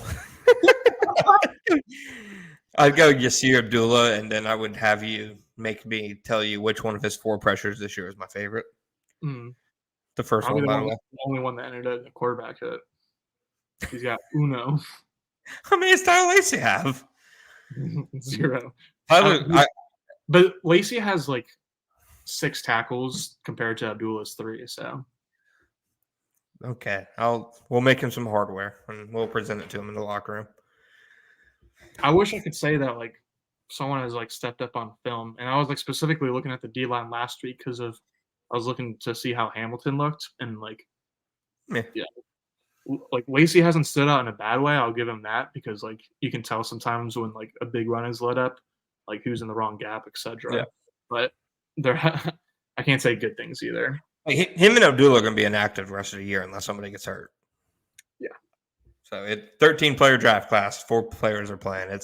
I'd go Yasir Abdullah, and then I would have you make me tell you which one of his 4 pressures this year is my favorite. Mm, The first probably one, by the way. the only one that ended up in a quarterback hit. He's got uno. How many does Tyler Lacey have? 0. Tyler, But Lacey has like 6 tackles compared to Abdullah's 3. So okay, we'll make him some hardware and we'll present it to him in the locker room. I wish I could say that like someone has like stepped up on film, and I was like specifically looking at the D line last week because of I was looking to see how Hamilton looked, and like yeah, like Lacey hasn't stood out in a bad way. I'll give him that because like you can tell sometimes when like a big run is let up, like who's in the wrong gap, etc. Yeah. But there, I can't say good things either. Like, him and Abdullah are going to be inactive the rest of the year unless somebody gets hurt. Yeah. So 13-player draft class, 4 players are playing.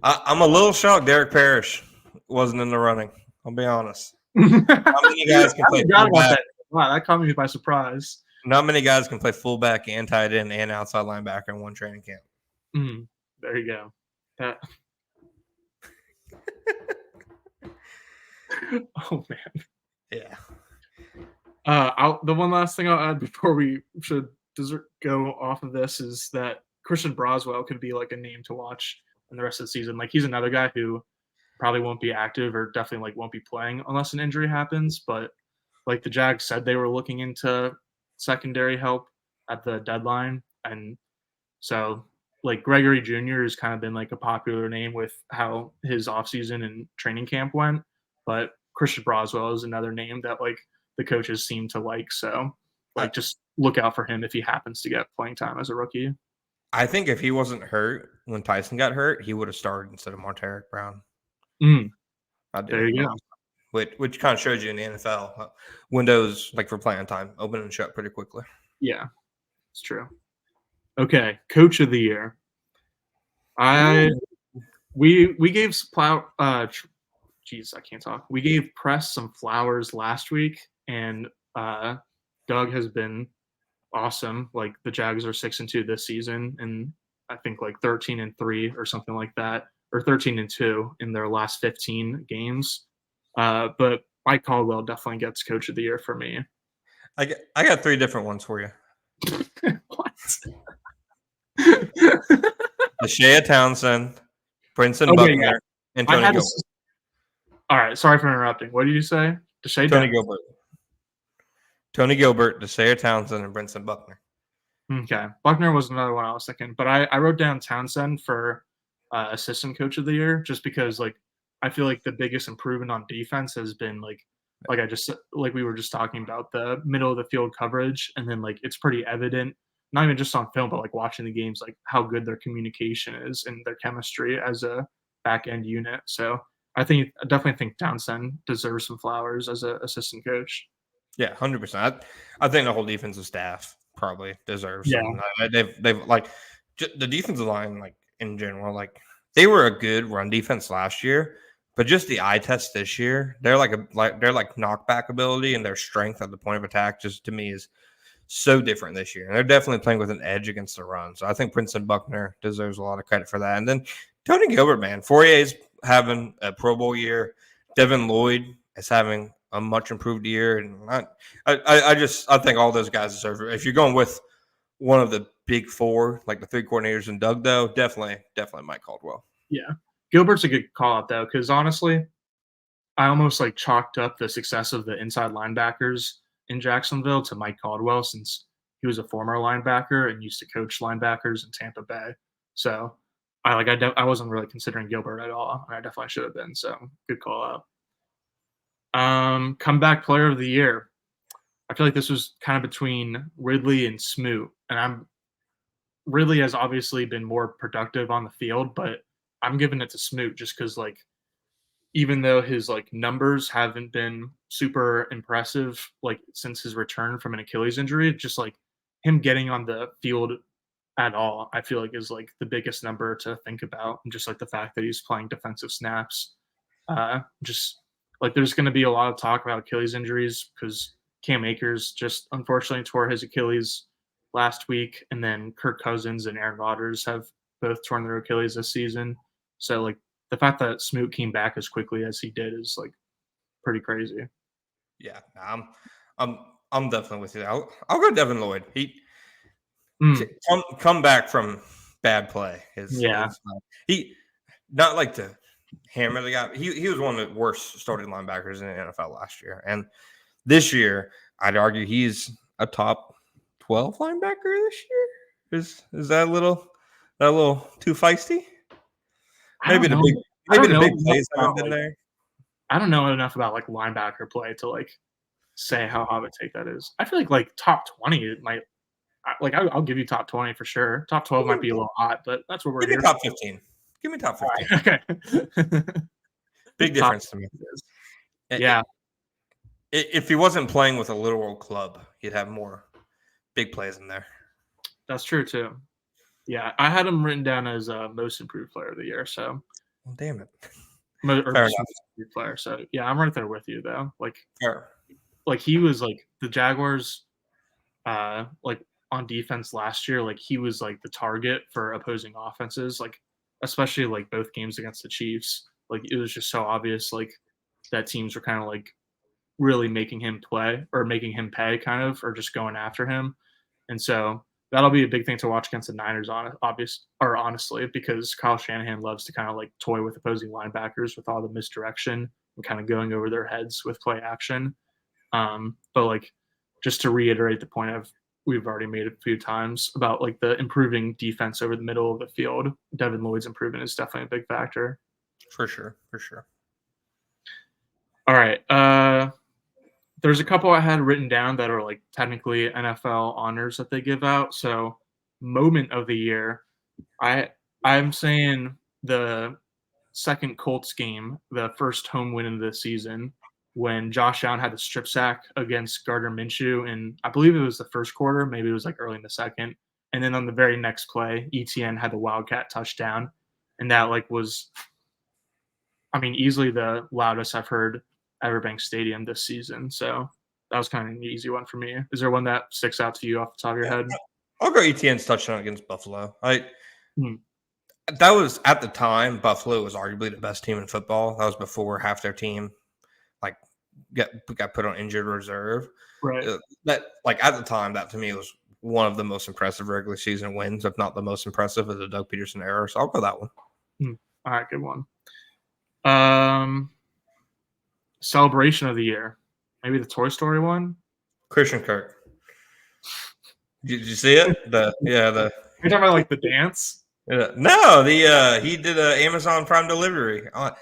I'm a little shocked Derek Parrish wasn't in the running. I'll be honest. How many guys can play fullback? Wow, that caught me by surprise. Not many guys can play fullback and tight end and outside linebacker in one training camp. There you go. Oh man. Yeah. The one last thing I'll add before we should go off of this is that Christian Broswell could be like a name to watch in the rest of the season. Like he's another guy who probably won't be active or definitely like won't be playing unless an injury happens. But like the Jags said, they were looking into secondary help at the deadline, and so like Gregory Jr. has kind of been like a popular name with how his offseason and training camp went. But Christian Broswell is another name that like the coaches seem to like. So like just look out for him if he happens to get playing time as a rookie. I think if he wasn't hurt when Tyson got hurt, he would have started instead of Martarik Brown. There you go. Which kind of shows you in the NFL windows like for playing time open and shut pretty quickly. Yeah, it's true. Okay, coach of the year. We gave I can't talk. We gave Press some flowers last week, and Doug has been awesome. Like the Jags are 6-2 this season, and I think like 13-3 or something like that, or 13-2 in their last 15 games. But Mike Caldwell definitely gets coach of the year for me. I got 3 different ones for you. What? Shea Townsend, Brinson Buckner, and Tony Gilbert. All right, sorry for interrupting. What did you say? Tony Gilbert. Tony Gilbert, Shea Townsend, and Brinson Buckner. Okay. Buckner was another one I was thinking, but I wrote down Townsend for assistant coach of the year just because like I feel like the biggest improvement on defense has been like we were just talking about the middle of the field coverage, and then like it's pretty evident, not even just on film, but like watching the games, like how good their communication is and their chemistry as a back end unit. So I definitely think Townsend deserves some flowers as an assistant coach. Yeah, 100%. I think the whole defensive staff probably deserves some. They've like the defensive line, like in general, like they were a good run defense last year, but just the eye test this year, they're like knockback ability and their strength at the point of attack just to me is so different this year. And they're definitely playing with an edge against the run. So I think Brinson Buckner deserves a lot of credit for that. And then Tony Gilbert, man, Fourier's having a Pro Bowl year. Devin Lloyd is having a much improved year. And I think all those guys deserve it. If you're going with one of the big 4, like the 3 coordinators and Doug, though, definitely Mike Caldwell. Yeah. Gilbert's a good call out, though, because honestly, I almost like chalked up the success of the inside linebackers in Jacksonville to Mike Caldwell since he was a former linebacker and used to coach linebackers in Tampa Bay. So I wasn't really considering Gilbert at all, and I definitely should have been. So good call out. Comeback player of the year. I feel like this was kind of between Ridley and Smoot, and Ridley has obviously been more productive on the field, but I'm giving it to Smoot just because like even though his like numbers haven't been super impressive like since his return from an Achilles injury, just like him getting on the field at all, I feel like is like the biggest number to think about, and just like the fact that he's playing defensive snaps. Just like there's going to be a lot of talk about Achilles injuries because Cam Akers just unfortunately tore his Achilles last week, and then Kirk Cousins and Aaron Rodgers have both torn their Achilles this season. So like the fact that Smoot came back as quickly as he did is like pretty crazy. Yeah, I'm definitely with you. I'll go Devin Lloyd. He come back from bad play. Yeah, He not like to hammer the guy. He was one of the worst starting linebackers in the NFL last year, and this year I'd argue he's a top 12 linebacker this year. Is that a little too feisty? I don't know. Maybe the big plays haven't been there. I don't know enough about like linebacker play to like say how hot of a take that is. I feel like top 20 it might like I'll give you top 20 for sure. Top 12 might be a little hot, but that's what we're Give here. me top 15. Give me top 15. Right, okay. Big difference to me. Yeah. If he wasn't playing with a literal club, he'd have more big plays in there. That's true too. Yeah, I had him written down as most improved player of the year. So, well, damn it, most improved player. So yeah, I'm right there with you though. Like, fair. Like he was like the Jaguars, like on defense last year. Like he was like the target for opposing offenses. Like especially like both games against the Chiefs. Like it was just so obvious. Like that teams were kind of like really making him play or making him pay, kind of, or just going after him. And so that'll be a big thing to watch against the Niners, honestly, because Kyle Shanahan loves to kind of like toy with opposing linebackers with all the misdirection and kind of going over their heads with play action. But like just to reiterate the point we've already made a few times about like the improving defense over the middle of the field, Devin Lloyd's improvement is definitely a big factor. For sure. All right. There's a couple I had written down that are like technically NFL honors that they give out. So moment of the year, I'm saying the second Colts game, the first home win of the season, when Josh Allen had the strip sack against Gardner Minshew, and I believe it was the first quarter, maybe it was like early in the second, and then on the very next play, ETN had the Wildcat touchdown, and that like was, I mean, easily the loudest I've heard Everbank Stadium this season. So that was kind of an easy one for me. Is there one that sticks out to you off the top of your head? I'll go ETN's touchdown against Buffalo. That was at the time Buffalo was arguably the best team in football. That was before half their team like got put on injured reserve. Right. That like at the time, that to me was one of the most impressive regular season wins, if not the most impressive, of the Doug Peterson era. So I'll go that one. All right, good one. Celebration of the year, maybe the Toy Story one. Christian Kirk. Did you see it? You're talking about like the dance? No, he did a Amazon Prime delivery. Yeah,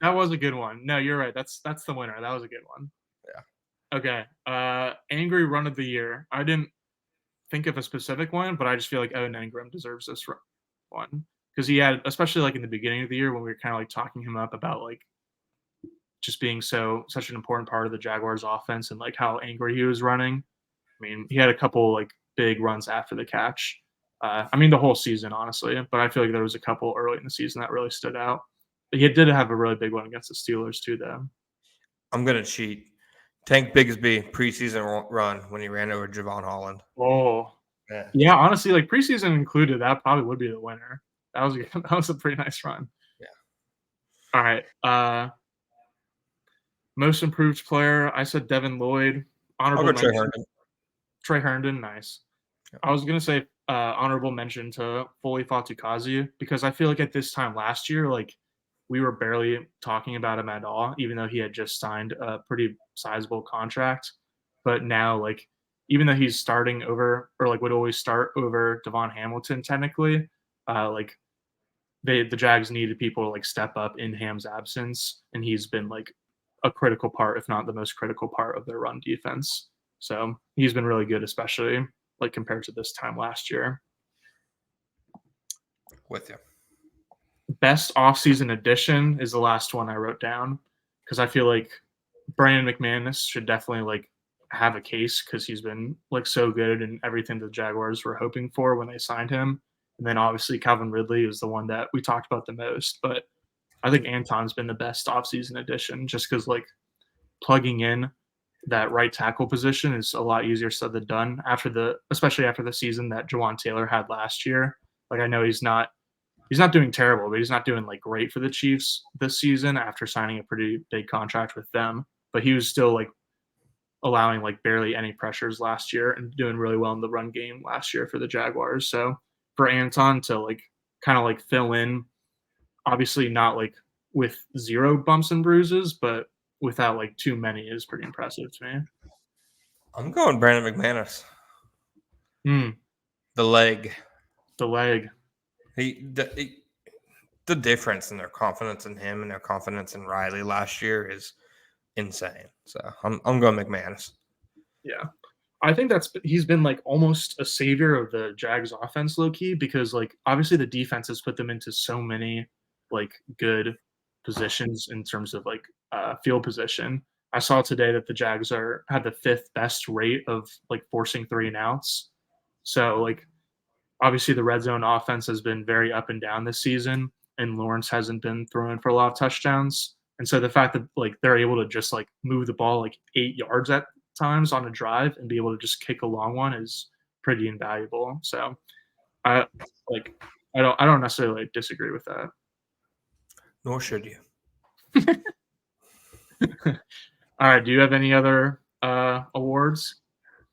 that was a good one. No, you're right. That's the winner. That was a good one. Yeah. Okay. Angry run of the year. I didn't think of a specific one, but I just feel like Evan Engram deserves this one because he had, especially like in the beginning of the year when we were kind of like talking him up about like just being such an important part of the Jaguars offense and like how angry he was running. I mean, he had a couple like big runs after the catch. I mean, the whole season, honestly, but I feel like there was a couple early in the season that really stood out. But he did have a really big one against the Steelers too, though. I'm gonna cheat. Tank Bigsby preseason run when he ran over Javon Holland. Oh, yeah. Honestly, like preseason included, that probably would be the winner. That was a pretty nice run. Yeah. All right. Most improved player, I said Devin Lloyd. Honorable mention. Trey Herndon, nice. Yeah. I was gonna say honorable mention to Foley Fatukazi because I feel like at this time last year, like we were barely talking about him at all, even though he had just signed a pretty sizable contract. But now, like, even though he's starting over or like would always start over Devon Hamilton, technically, like the Jags needed people to like step up in Ham's absence, and he's been like a critical part, if not the most critical part of their run defense. So he's been really good, especially like compared to this time last year. With you. Best offseason addition is the last one I wrote down because I feel like Brandon McManus should definitely like have a case because he's been like so good and everything the Jaguars were hoping for when they signed him. And then obviously Calvin Ridley is the one that we talked about the most, but I think Anton's been the best offseason addition just because like plugging in that right tackle position is a lot easier said than done especially after the season that Jawan Taylor had last year. Like I know he's not doing terrible, but he's not doing like great for the Chiefs this season after signing a pretty big contract with them. But he was still like allowing like barely any pressures last year and doing really well in the run game last year for the Jaguars. So for Anton to like kind of like fill in, obviously not like with zero bumps and bruises, but without like too many is pretty impressive to me. I'm going Brandon McManus. Mm, The leg. the leg. The difference in their confidence in him and their confidence in Riley last year is insane. So I'm going McManus. Yeah. I think he's been like almost a savior of the Jags offense low key because like obviously the defense has put them into so many like good positions in terms of like field position. I saw today that the Jags had the 5th best rate of like forcing 3-and-outs. So like obviously the red zone offense has been very up and down this season, and Lawrence hasn't been throwing for a lot of touchdowns. And so the fact that like they're able to just like move the ball like 8 yards at times on a drive and be able to just kick a long one is pretty invaluable. So I like I don't necessarily like, disagree with that. Nor should you. All right. Do you have any other awards?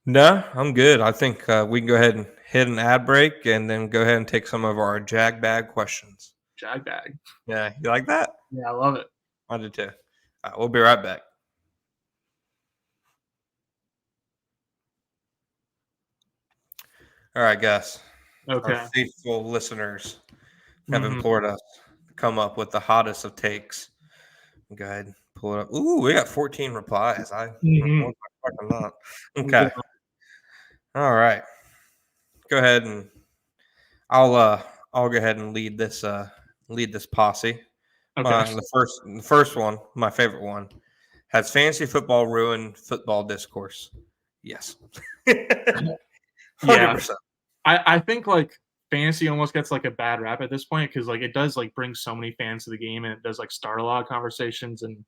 No, I'm good. I think we can go ahead and hit an ad break and then go ahead and take some of our Jag bag questions. Jag bag. Yeah, you like that? Yeah, I love it. I do too. All right, we'll be right back. All right, guys. Okay. Our faithful listeners have implored us to come up with the hottest of takes. Go ahead and pull it up. Ooh, we got 14 replies. Not. Okay. All right. Go ahead and I'll go ahead and lead this posse. Okay. The first one, my favorite one, has fantasy football ruined football discourse? Yes. 100%. Yeah. I think like fantasy almost gets like a bad rap at this point because like it does like bring so many fans to the game and it does like start a lot of conversations, and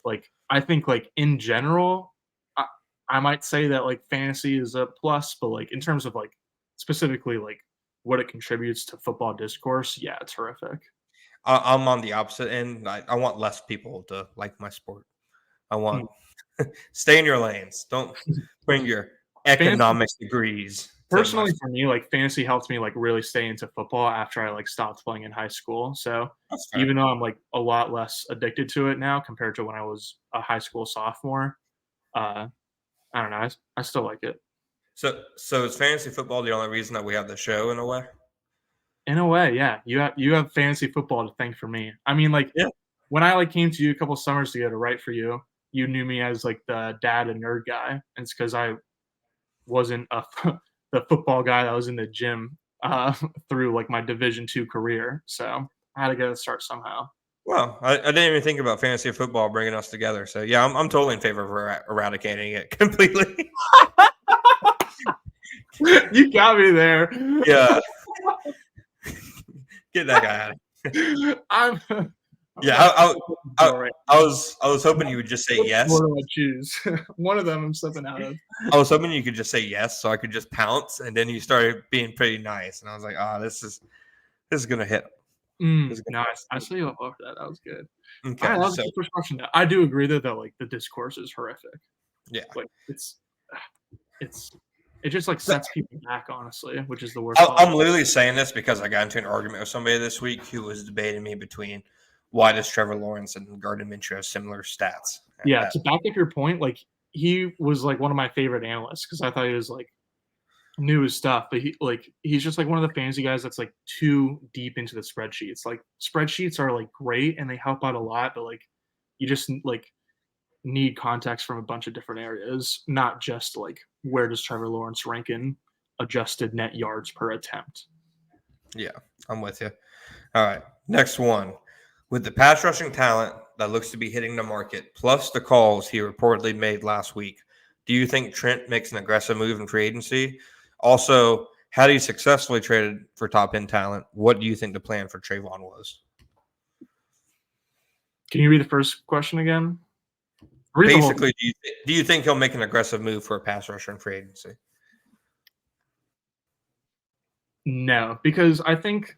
like I think like in general I might say that like fantasy is a plus, but like in terms of like specifically like what it contributes to football discourse, yeah, it's horrific. I'm on the opposite end. I want less people to like my sport. I want stay in your lanes. Don't bring your economics degrees. Personally, for me, like fantasy helped me like really stay into football after I like stopped playing in high school. So even though I'm like a lot less addicted to it now compared to when I was a high school sophomore, I don't know. I still like it. So is fantasy football the only reason that we have the show in a way? In a way, yeah. You have fantasy football to thank for me. I mean, like when I like came to you a couple summers ago to write for you, you knew me as like the dad and nerd guy, and it's because I wasn't the football guy that was in the gym through like my Division II career. So I had to get a start somehow. Well, I didn't even think about fantasy football bringing us together. So yeah, I'm totally in favor of eradicating it completely. You got me there. Yeah. Get that guy out. I was hoping you would just say yes. What do I choose? One of them I'm slipping out of. I was hoping you could just say yes, so I could just pounce, and then you started being pretty nice, and I was like, this is gonna hit. Nice. I saw you up over that. That was good. Okay, that was the first question. I do agree though that like the discourse is horrific. Yeah, like it just like sets people back, honestly, which is the worst. I'm literally saying this because I got into an argument with somebody this week who was debating me between why does Trevor Lawrence and Gardner Minshew have similar stats. Yeah, to back up your point, like he was like one of my favorite analysts because I thought he was like knew his stuff, but he's just like one of the fantasy guys that's like too deep into the spreadsheets. Like spreadsheets are like great and they help out a lot, but like you just like need context from a bunch of different areas, not just like where does Trevor Lawrence rank in adjusted net yards per attempt. Yeah, I'm with you. All right, next one. With the pass rushing talent that looks to be hitting the market, plus the calls he reportedly made last week, do you think Trent makes an aggressive move in free agency? Also, had he successfully traded for top-end talent, what do you think the plan for Trayvon was? Can you read the first question again? basically, do you think he'll make an aggressive move for a pass rusher in free agency? No, because I think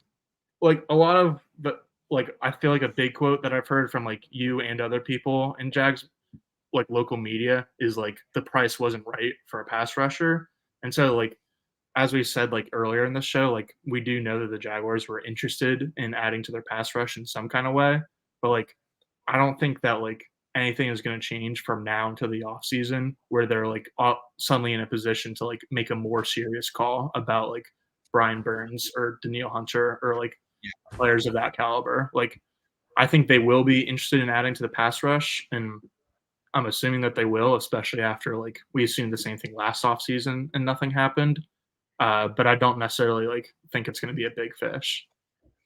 like a lot of the like I feel like a big quote that I've heard from like you and other people in Jags like local media is like the price wasn't right for a pass rusher. And so like as we said like earlier in the show, like we do know that the Jaguars were interested in adding to their pass rush in some kind of way, but like I don't think that like anything is going to change from now until the offseason where they're like suddenly in a position to like make a more serious call about like Brian Burns or Daniil Hunter or like players of that caliber. Like I think they will be interested in adding to the pass rush, and I'm assuming that they will, especially after like we assumed the same thing last offseason and nothing happened. But I don't necessarily like think it's going to be a big fish.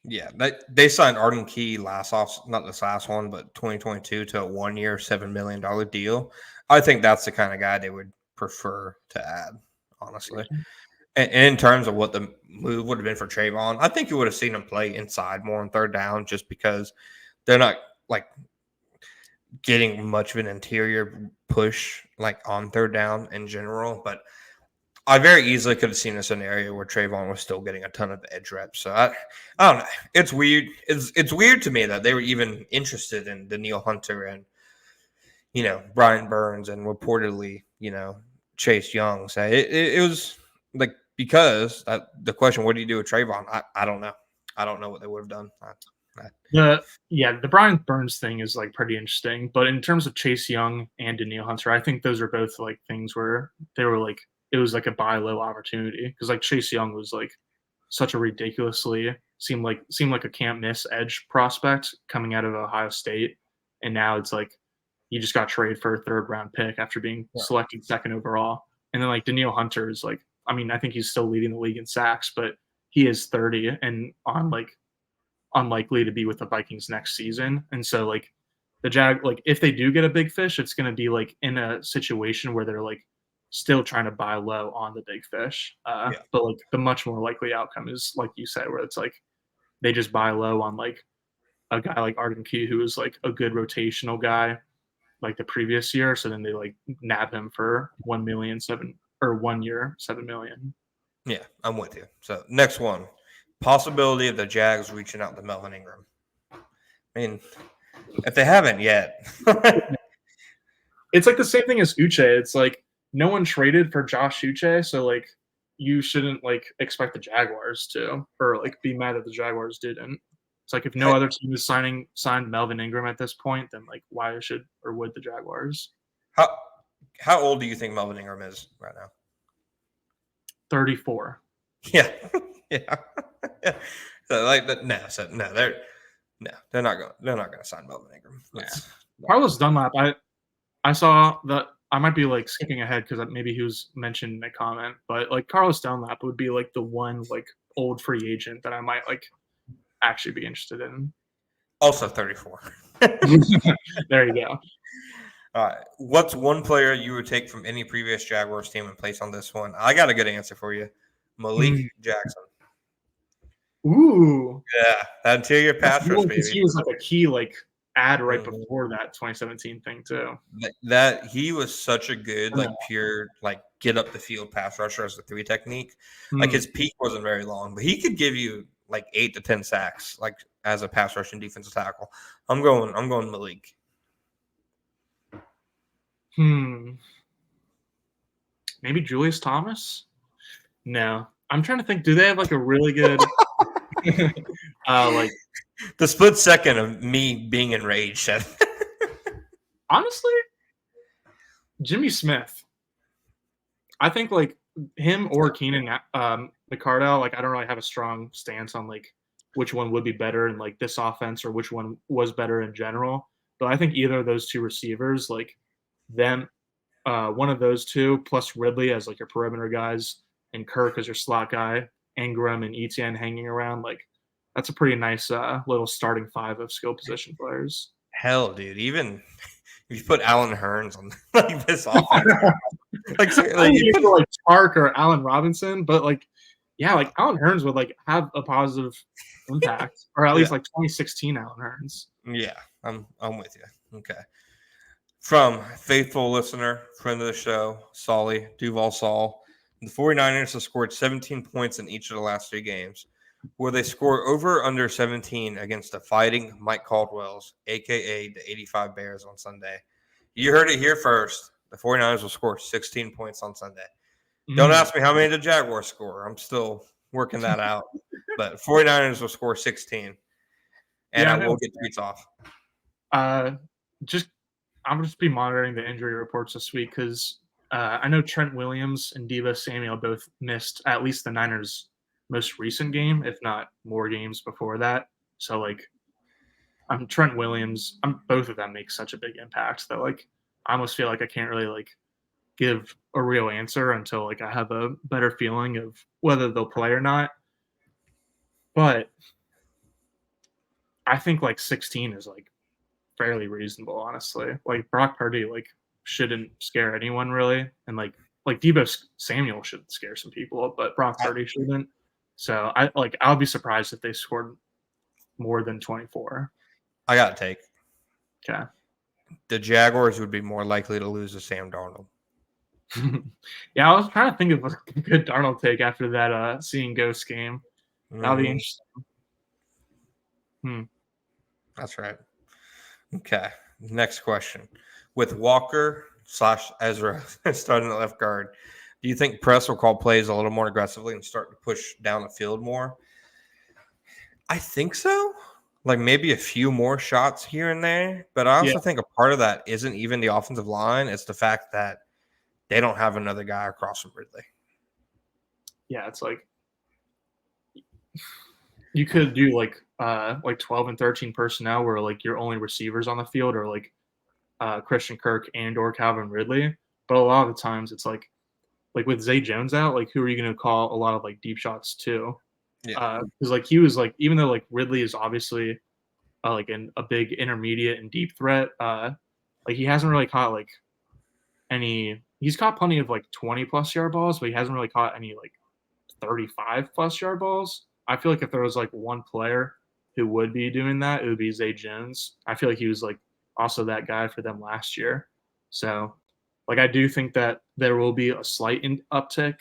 Yeah, they signed Arden Key not this last one, but 2022 to a 1 year, $7 million deal. I think that's the kind of guy they would prefer to add, honestly. And in terms of what the move would have been for Trayvon, I think you would have seen him play inside more on third down just because they're not like getting much of an interior push like on third down in general. But I very easily could have seen a scenario where Trayvon was still getting a ton of edge reps. So I don't know. It's weird. It's weird to me that they were even interested in Daniil Hunter and Brian Burns and reportedly Chase Young. So it was like because the question, what do you do with Trayvon? I don't know. I don't know what they would have done. The Brian Burns thing is like pretty interesting, but in terms of Chase Young and Daniil Hunter, I think those are both like things where they were like it was like a buy low opportunity because like Chase Young was like such a ridiculously seemed like a can't miss edge prospect coming out of Ohio State, and now it's like you just got traded for a third round pick after being selected second overall, and then like Daniil Hunter is like I mean I think he's still leading the league in sacks, but he is 30 and on like unlikely to be with the Vikings next season. And so like if they do get a big fish, it's going to be like in a situation where they're like still trying to buy low on the big fish. But like the much more likely outcome is like you said, where it's like they just buy low on like a guy like Arden Key, who is like a good rotational guy like the previous year. So then they like nab him for 1 million 1 year, 7 million. Yeah, I'm with you. So next one. Possibility of the Jags reaching out to Melvin Ingram. I mean, if they haven't yet. It's like the same thing as Uche. It's like no one traded for Josh Uche, so like you shouldn't like expect the Jaguars to or like be mad that the Jaguars didn't. It's like if no other team is signed Melvin Ingram at this point, then like why should or would the Jaguars? How old do you think Melvin Ingram is right now? 34. Yeah. Yeah. So like they're not gonna sign Melvin Ingram. Carlos Dunlap, I saw that I might be like skipping ahead because maybe he was mentioned in a comment, but like Carlos Dunlap would be like the one like old free agent that I might like actually be interested in. Also 34. There you go. All right. What's one player you would take from any previous Jaguars team and place on this one? I got a good answer for you. Malik Jackson. Ooh. Yeah, that interior pass rush, baby. He was like a key like ad right before that 2017 thing too. That he was such a good like pure like get up the field pass rusher as a 3 technique. Like his peak wasn't very long, but he could give you like 8 to 10 sacks like as a pass rushing defensive tackle. I'm going Malik. Maybe Julius Thomas? No. I'm trying to think, do they have like a really good like the split second of me being enraged. Honestly, Jimmy Smith. I think like him or Keenan McCardell, like I don't really have a strong stance on like which one would be better in like this offense or which one was better in general. But I think either of those two receivers, like them, one of those two plus Ridley as like your perimeter guys and Kirk as your slot guy, Ingram and Etienne hanging around, like that's a pretty nice little starting 5 of skill position players. Hell, dude, even if you put Allen Hurns on like this offense, you put like Park or Allen Robinson, but like, yeah, like Allen Hurns would like have a positive impact, or at least like 2016 Allen Hurns. Yeah, I'm with you. Okay. From faithful listener, friend of the show, Solly, Duval Saul. The 49ers have scored 17 points in each of the last 3 games. Will they score over or under 17 against the Fighting Mike Caldwells, a.k.a. the 85 Bears on Sunday? You heard it here first. The 49ers will score 16 points on Sunday. Don't ask me how many the Jaguars score. I'm still working that out. But 49ers will score 16. And Yeah, I will get tweets off. Just I'm just be monitoring the injury reports this week because I know Trent Williams and Deebo Samuel both missed at least the Niners' most recent game, if not more games before that. So like, I'm Trent Williams. Both of them make such a big impact that like I almost feel like I can't really like give a real answer until like I have a better feeling of whether they'll play or not. But I think like 16 is like fairly reasonable, honestly. Like Brock Purdy, like shouldn't scare anyone really, and like Deebo Samuel should scare some people, but Brock Purdy shouldn't. So I'll be surprised if they scored more than 24. I got to take. Okay. The Jaguars would be more likely to lose to Sam Darnold. Yeah, I was trying to think of a good Darnold take after that seeing Ghost game. That'll be interesting. That's right. Okay. Next question. With Walker / Ezra starting at left guard, do you think Press will call plays a little more aggressively and start to push down the field more? I think so. Like maybe a few more shots here and there. But I also think a part of that isn't even the offensive line. It's the fact that they don't have another guy across from Ridley. Yeah, it's like you could do like 12 and 13 personnel where like your only receivers on the field are like Christian Kirk and or Calvin Ridley. But a lot of the times it's like with Zay Jones out, like who are you going to call a lot of like deep shots to? Yeah. Because like he was like, even though like Ridley is obviously like a big intermediate and deep threat, like he hasn't really caught like any. He's caught plenty of like 20+ yard balls, but he hasn't really caught any like 35+ yard balls. I feel like if there was like one player who would be doing that, it would be Zay Jones. I feel like he was like also that guy for them last year. So like I do think that there will be a slight uptick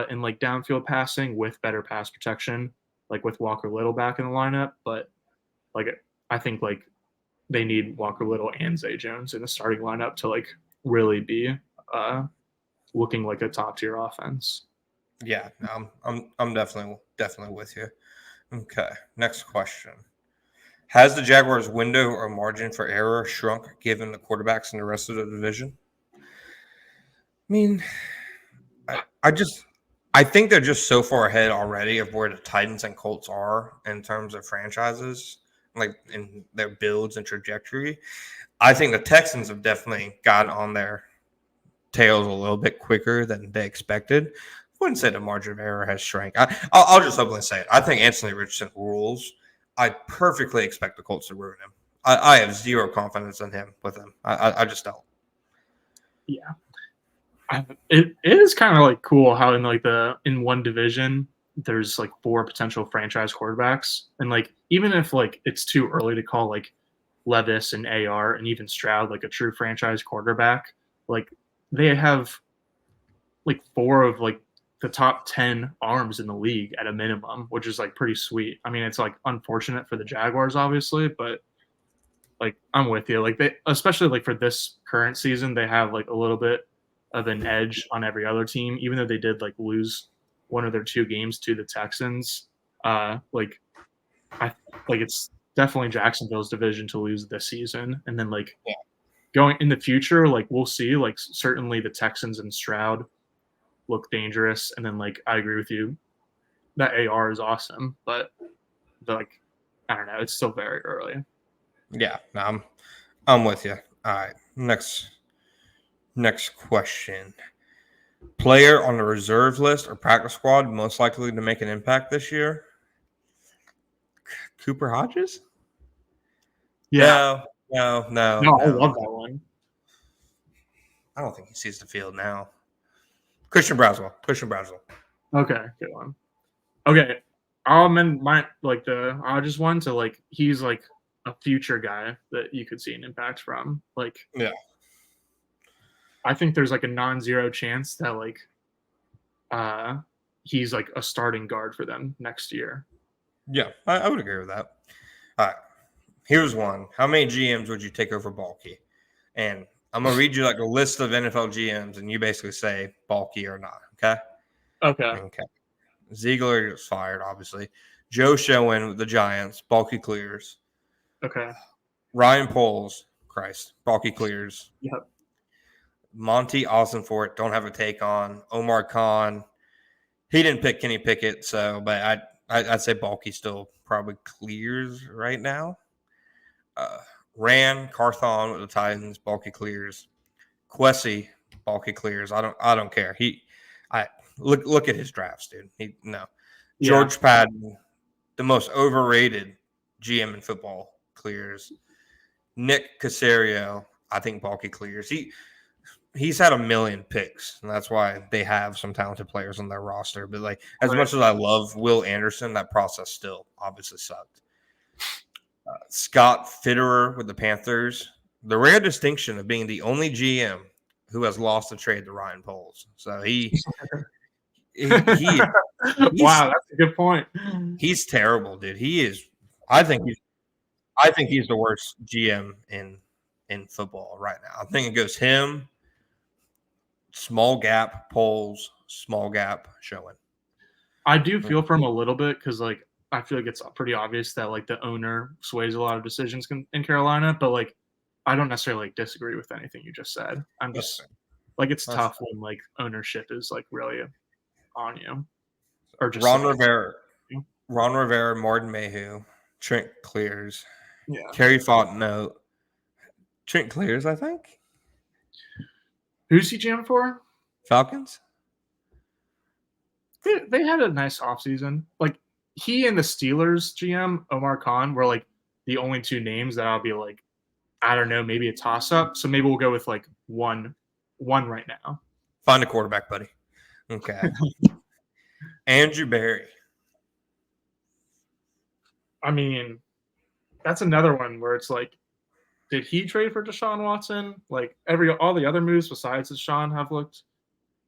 in like downfield passing with better pass protection, like with Walker Little back in the lineup. But like I think like they need Walker Little and Zay Jones in the starting lineup to like really be looking like a top tier offense. Yeah, I'm definitely with you. Okay, next question. Has the Jaguars' window or margin for error shrunk given the quarterbacks in the rest of the division? I mean, I think they're just so far ahead already of where the Titans and Colts are in terms of franchises, like in their builds and trajectory. I think the Texans have definitely gotten on their tails a little bit quicker than they expected. I wouldn't say the margin of error has shrank. I'll just openly say it. I think Anthony Richardson rules. I perfectly expect the Colts to ruin him. I have zero confidence in him with him. I just don't. Yeah. It is kind of like cool how in one division there's like 4 potential franchise quarterbacks, and like even if like it's too early to call like Levis and AR and even Stroud like a true franchise quarterback, like they have like 4 of like the top 10 arms in the league at a minimum, which is like pretty sweet. I mean, it's like unfortunate for the Jaguars obviously, but like I'm with you. Like they, especially like for this current season, they have like a little bit of an edge on every other team, even though they did like lose one of their 2 games to the Texans. Like I like it's definitely Jacksonville's division to lose this season, and then like going in the future, like we'll see. Like certainly the Texans and Stroud look dangerous, and then like I agree with you that AR is awesome, but like I don't know, it's still very early. Yeah, no, I'm with you. All right, next question. Player on the reserve list or practice squad most likely to make an impact this year? Cooper Hodges? Yeah. No. I love that one. I don't think he sees the field now. Christian Braswell. Okay, good one. Okay, I'll amend my like the Hodges one to like he's like a future guy that you could see an impact from. Like Yeah. I think there's like a non-zero chance that like he's like a starting guard for them next year. Yeah, I would agree with that. All right. Here's one. How many GMs would you take over Baalke? And I'm gonna read you like a list of NFL GMs, and you basically say Baalke or not. Okay. Okay. Okay. Ziegler gets fired, obviously. Joe Schoen with the Giants. Baalke clears. Okay. Ryan Poles. Christ. Baalke clears. Yep. Monty Ossenfort. Don't have a take on. Omar Khan. He didn't pick Kenny Pickett, so but I'd say Baalke still probably clears right now. Rand Carthon with the Titans. Baalke clears. Quessy. Baalke clears. I don't care. I look at his drafts, dude. George Patton, the most overrated GM in football, clears. Nick Caserio, I think Baalke clears. He's had a million picks, and that's why they have some talented players on their roster. But like, as much as I love Will Anderson, that process still obviously sucked. Scott Fitterer with the Panthers, the rare distinction of being the only GM who has lost a trade to Ryan Poles. So he wow, that's a good point. He's terrible, dude. He is. I think he's the worst GM in football right now. I think it goes him, small gap Poles, small gap Schoen. I do feel for him a little bit because like I feel like it's pretty obvious that like the owner sways a lot of decisions in Carolina, but like I don't necessarily like disagree with anything you just said. I'm just like it's tough when like ownership is like really on you. Or just Ron Rivera, Martin Mayhew, Trent clears. Yeah. Kerry Fontenot. Trent clears, I think. Who's he GM for? Falcons? They had a nice offseason. Like he and the Steelers GM, Omar Khan, were like the only two names that I'll be like, I don't know, maybe a toss-up. So maybe we'll go with like one right now. Find a quarterback, buddy. Okay. Andrew Berry. I mean, that's another one where it's like, did he trade for Deshaun Watson? Like all the other moves besides Deshaun have looked,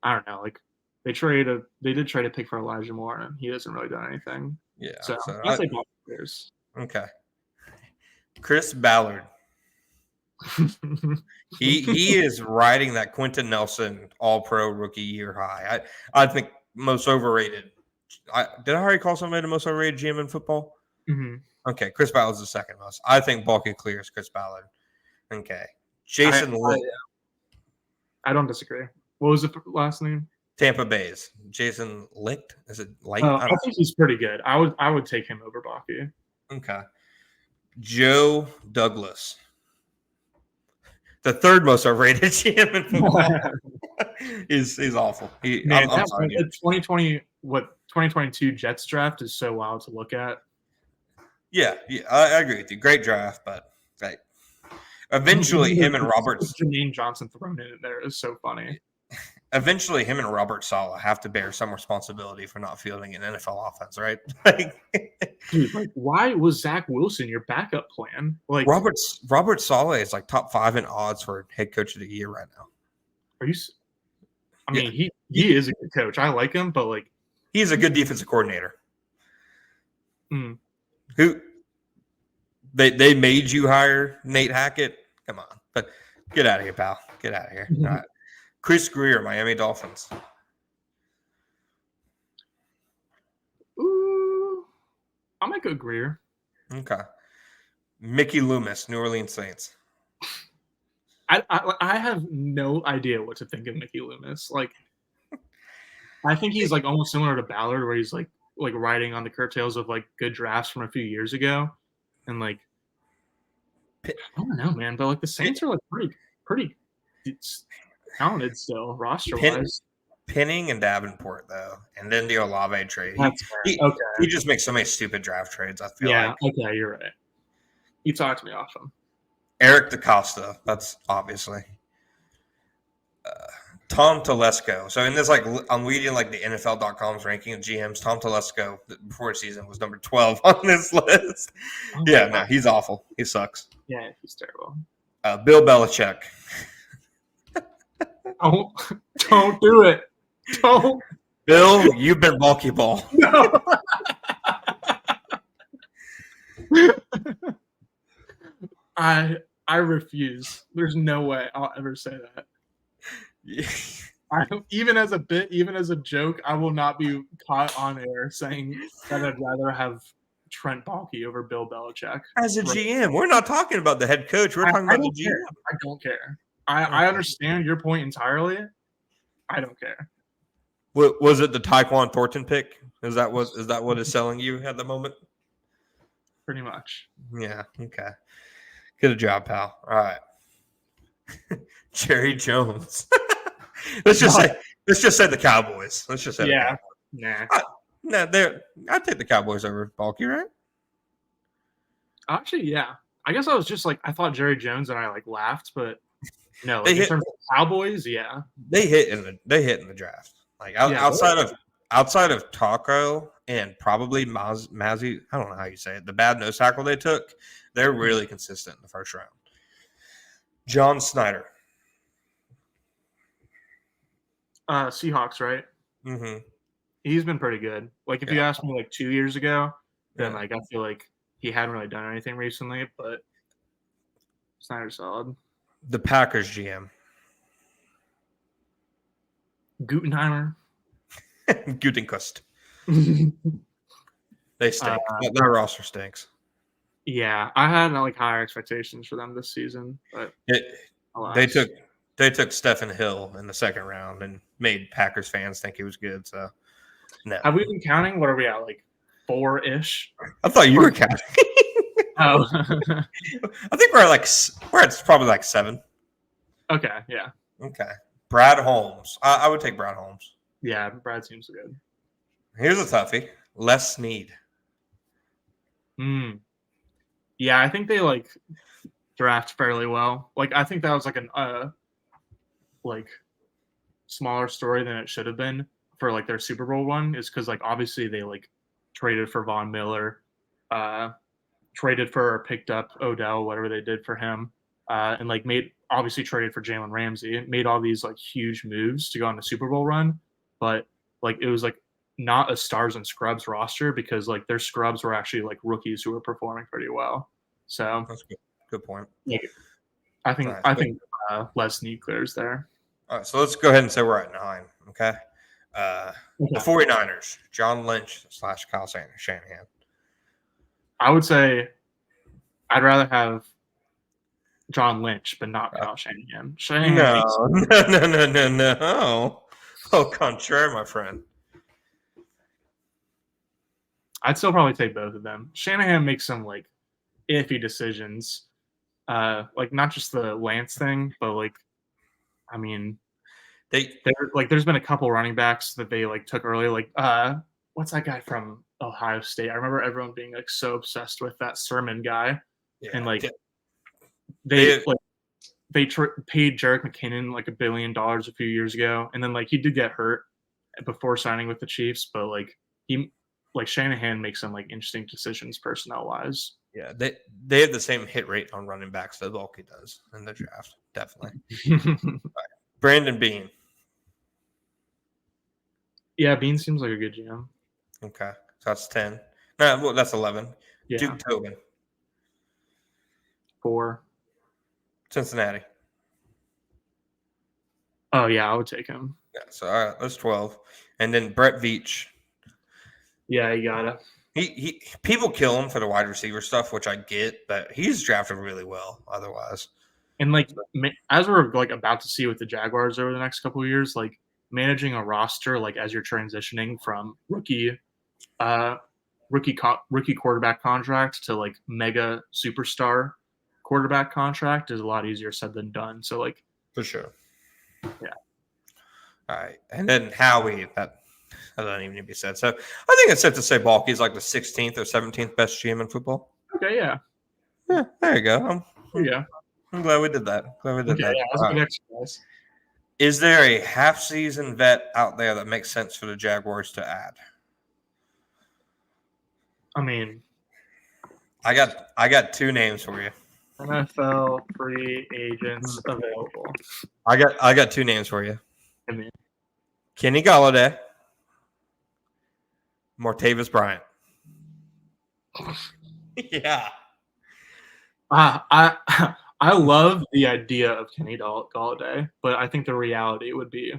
I don't know. Like they did trade a pick for Elijah Moore, and he hasn't really done anything. Yeah. So I say both players. Okay. Chris Ballard. he is riding that Quentin Nelson All-Pro rookie year high. I think most overrated. Did I already call somebody the most overrated GM in football? Mm-hmm. Okay, Chris Ballard's the second most. I think Baalke clears Chris Ballard. Okay, Jason Licht. I don't disagree. What was the last name? Tampa Bay's Jason Licht. Is it Licht? I think he's pretty good. I would take him over Baalke. Okay, Joe Douglas. The third most overrated GM in football. He's awful. Man, I'm sorry, 2022 Jets draft is so wild to look at. Yeah, I agree with you. Great draft, but like, eventually him and Roberts. Jermaine Johnson thrown in there is so funny. Eventually, him and Robert Saleh have to bear some responsibility for not fielding an NFL offense, right? Dude, like, why was Zach Wilson your backup plan? Like, Robert Saleh is like top 5 in odds for head coach of the year right now. Are you? I mean, he is a good coach. I like him, but like, he's a good defensive coordinator. Mm. Who they made you hire Nate Hackett? Come on, but get out of here, pal. Get out of here. All right. Chris Greer, Miami Dolphins. Ooh, I might go Greer. Okay. Mickey Loomis, New Orleans Saints. I have no idea what to think of Mickey Loomis. Like, I think he's like almost similar to Ballard, where he's like riding on the coattails of like good drafts from a few years ago, and like I don't know, man, but like the Saints are like pretty talented still roster wise. Penning and Davenport though, and then the Olave trade. He just makes so many stupid draft trades. I feel like. Okay, you're right. You talked me off him. Eric DaCosta. That's obviously. Tom Telesco. So in this, like, I'm reading like the NFL.com's ranking of GMs. Tom Telesco before the season was number 12 on this list. No, he's awful. He sucks. Yeah, he's terrible. Bill Belichick. Don't do it. Don't. Bill, you've been Baalke ball. No. I refuse. There's no way I'll ever say that. Even as a bit, even as a joke, I will not be caught on air saying that I'd rather have Trent Baalke over Bill Belichick. As a GM, we're not talking about the head coach. We're talking about the GM. I don't care. I understand your point entirely. I don't care. Was it the Tyquan Thornton pick? Is that what is selling you at the moment? Pretty much. Yeah. Okay. Good job, pal. All right. Jerry Jones. Let's just say the Cowboys. Let's just say the Cowboys. I'd take the Cowboys over Baalke, right? Actually, yeah. I guess I was just I thought Jerry Jones and I laughed, but no. In terms of Cowboys, yeah. They hit in the draft. Outside of Taco and probably Mazzy, I don't know how you say it, the bad nose tackle they took, they're really consistent in the first round. John Snyder. Seahawks, right? Mm-hmm. He's been pretty good. If you asked me 2 years ago, then I feel like he hadn't really done anything recently, but Snyder's solid. The Packers GM. Gutenheimer. Gutenkust. They stink. Their roster stinks. Yeah, I had higher expectations for them this season, but they took Stephen Hill in the second round and made Packers fans think he was good. So no. Have we been counting? What are we at? 4-ish? I thought you were counting. Oh, I think we're at probably 7. Okay, yeah. Okay, Brad Holmes. I would take Brad Holmes. Yeah, Brad seems good. Here's a toughie. Les Snead. Yeah, I think they draft fairly well. I think that was an smaller story than it should have been for their Super Bowl one, is because obviously they traded for Von Miller, traded for or picked up Odell, whatever they did for him, and obviously traded for Jalen Ramsey. It made all these huge moves to go on a Super Bowl run, but it was not a stars and scrubs roster because their scrubs were actually rookies who were performing pretty well. So that's good. Good point. I think Les Snead clears there. All right, so let's go ahead and say we're at 9. Okay. The 49ers, John Lynch / Kyle Shanahan. I would say I'd rather have John Lynch, but not Kyle Shanahan. No. Au contraire, my friend. I'd still probably take both of them. Shanahan makes some iffy decisions, not just the Lance thing, but I mean, there's been a couple running backs that they took early. What's that guy from Ohio State? I remember everyone being so obsessed with that Sermon guy, and they paid Jerick McKinnon $1 billion a few years ago, and then he did get hurt before signing with the Chiefs, but Shanahan makes some interesting decisions personnel wise. Yeah, they have the same hit rate on running backs that Baalke does in the draft, definitely. Right. Brandon Beane. Yeah, Beane seems like a good GM. Okay, so that's 10. No, well, that's 11. Yeah. Duke Tobin. 4. Cincinnati. Oh yeah, I would take him. Yeah, so all right, that's 12. And then Brett Veach. Yeah, you gotta. He people kill him for the wide receiver stuff, which I get, but he's drafted really well otherwise. And as we're about to see with the Jaguars over the next couple of years, managing a roster as you're transitioning from rookie quarterback contract to mega superstar quarterback contract is a lot easier said than done. So for sure. Yeah. All right. And then Howie, that doesn't even need to be said. So I think it's safe to say Baalke's the 16th or 17th best GM in football. Okay, yeah. Yeah, there you go. Yeah. I'm glad we did that. Yeah, that's a good exercise. Is there a half-season vet out there that makes sense for the Jaguars to add? I mean, I got 2 names for you. NFL free agents available. I got 2 names for you. I mean, Kenny Golladay, Martavis Bryant. Yeah. I love the idea of Kenny Galladay, but I think the reality would be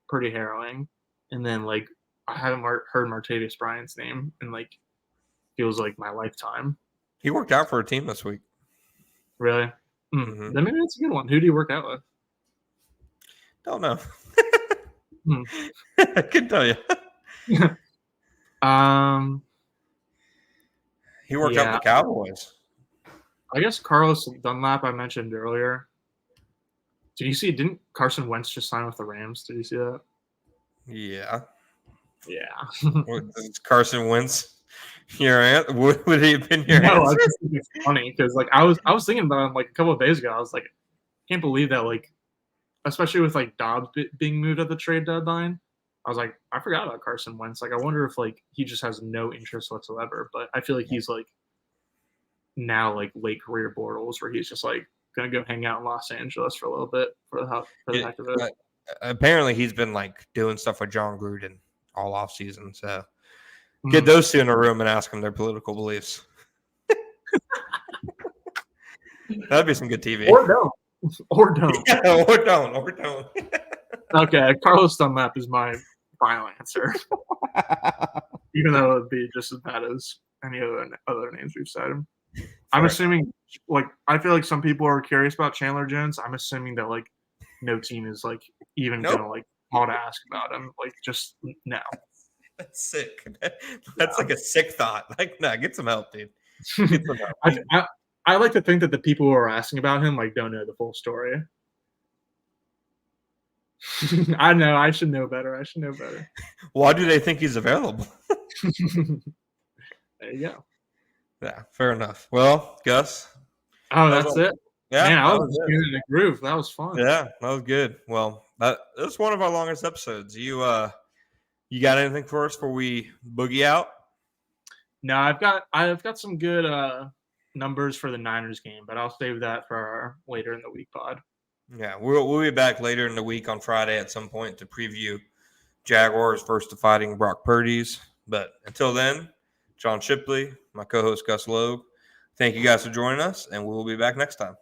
pretty harrowing. And then like I haven't heard Martavis Bryant's name in like feels like my lifetime. He worked out for a team this week. Really? Mhm. Then maybe that's a good one. Who do you work out with? Don't know. Hmm. I can tell you. He worked out with the Cowboys. I guess Carlos Dunlap I mentioned earlier. Did you see? Didn't Carson Wentz just sign with the Rams? Did you see that? Yeah. Yeah. Does Carson Wentz your answer? Would he have been your No, I answer? just think it's funny because like I was thinking about him like a couple of days ago. I was like, can't believe that like, especially with like Dobbs being moved at the trade deadline. I was like, I forgot about Carson Wentz. Like, I wonder if like he just has no interest whatsoever. But I feel like he's like now like late career Bortles, where he's just like gonna go hang out in Los Angeles for a little bit for the heck of it. But apparently, he's been like doing stuff with John Gruden all off season. So get those 2 in a room and ask them their political beliefs. That'd be some good TV. Or don't. Or don't. Yeah, or don't. Okay, Carlos Dunlap is my final answer. Even though it would be just as bad as any other names we've said. I'm assuming, like, I feel like some people are curious about Chandler Jones. I'm assuming that, like, no team is, like, even going to, like, call to ask about him. Like, just no. That's sick. That's like a sick thought. Like, no, get some help, dude. Get some help. I like to think that the people who are asking about him, like, don't know the full story. I know. I should know better. Why do they think he's available? There you go. Yeah, fair enough. Well, Gus. Oh, that's it? Yeah. Man, I was in the groove. That was fun. Yeah, that was good. Well, that's one of our longest episodes. You got anything for us before we boogie out? No, I've got some good numbers for the Niners game, but I'll save that for our later in the week pod. Yeah, we'll be back later in the week on Friday at some point to preview Jaguars versus Fighting Brock Purdy's. But until then, John Shipley, my co-host Gus Loeb, thank you guys for joining us, and we will be back next time.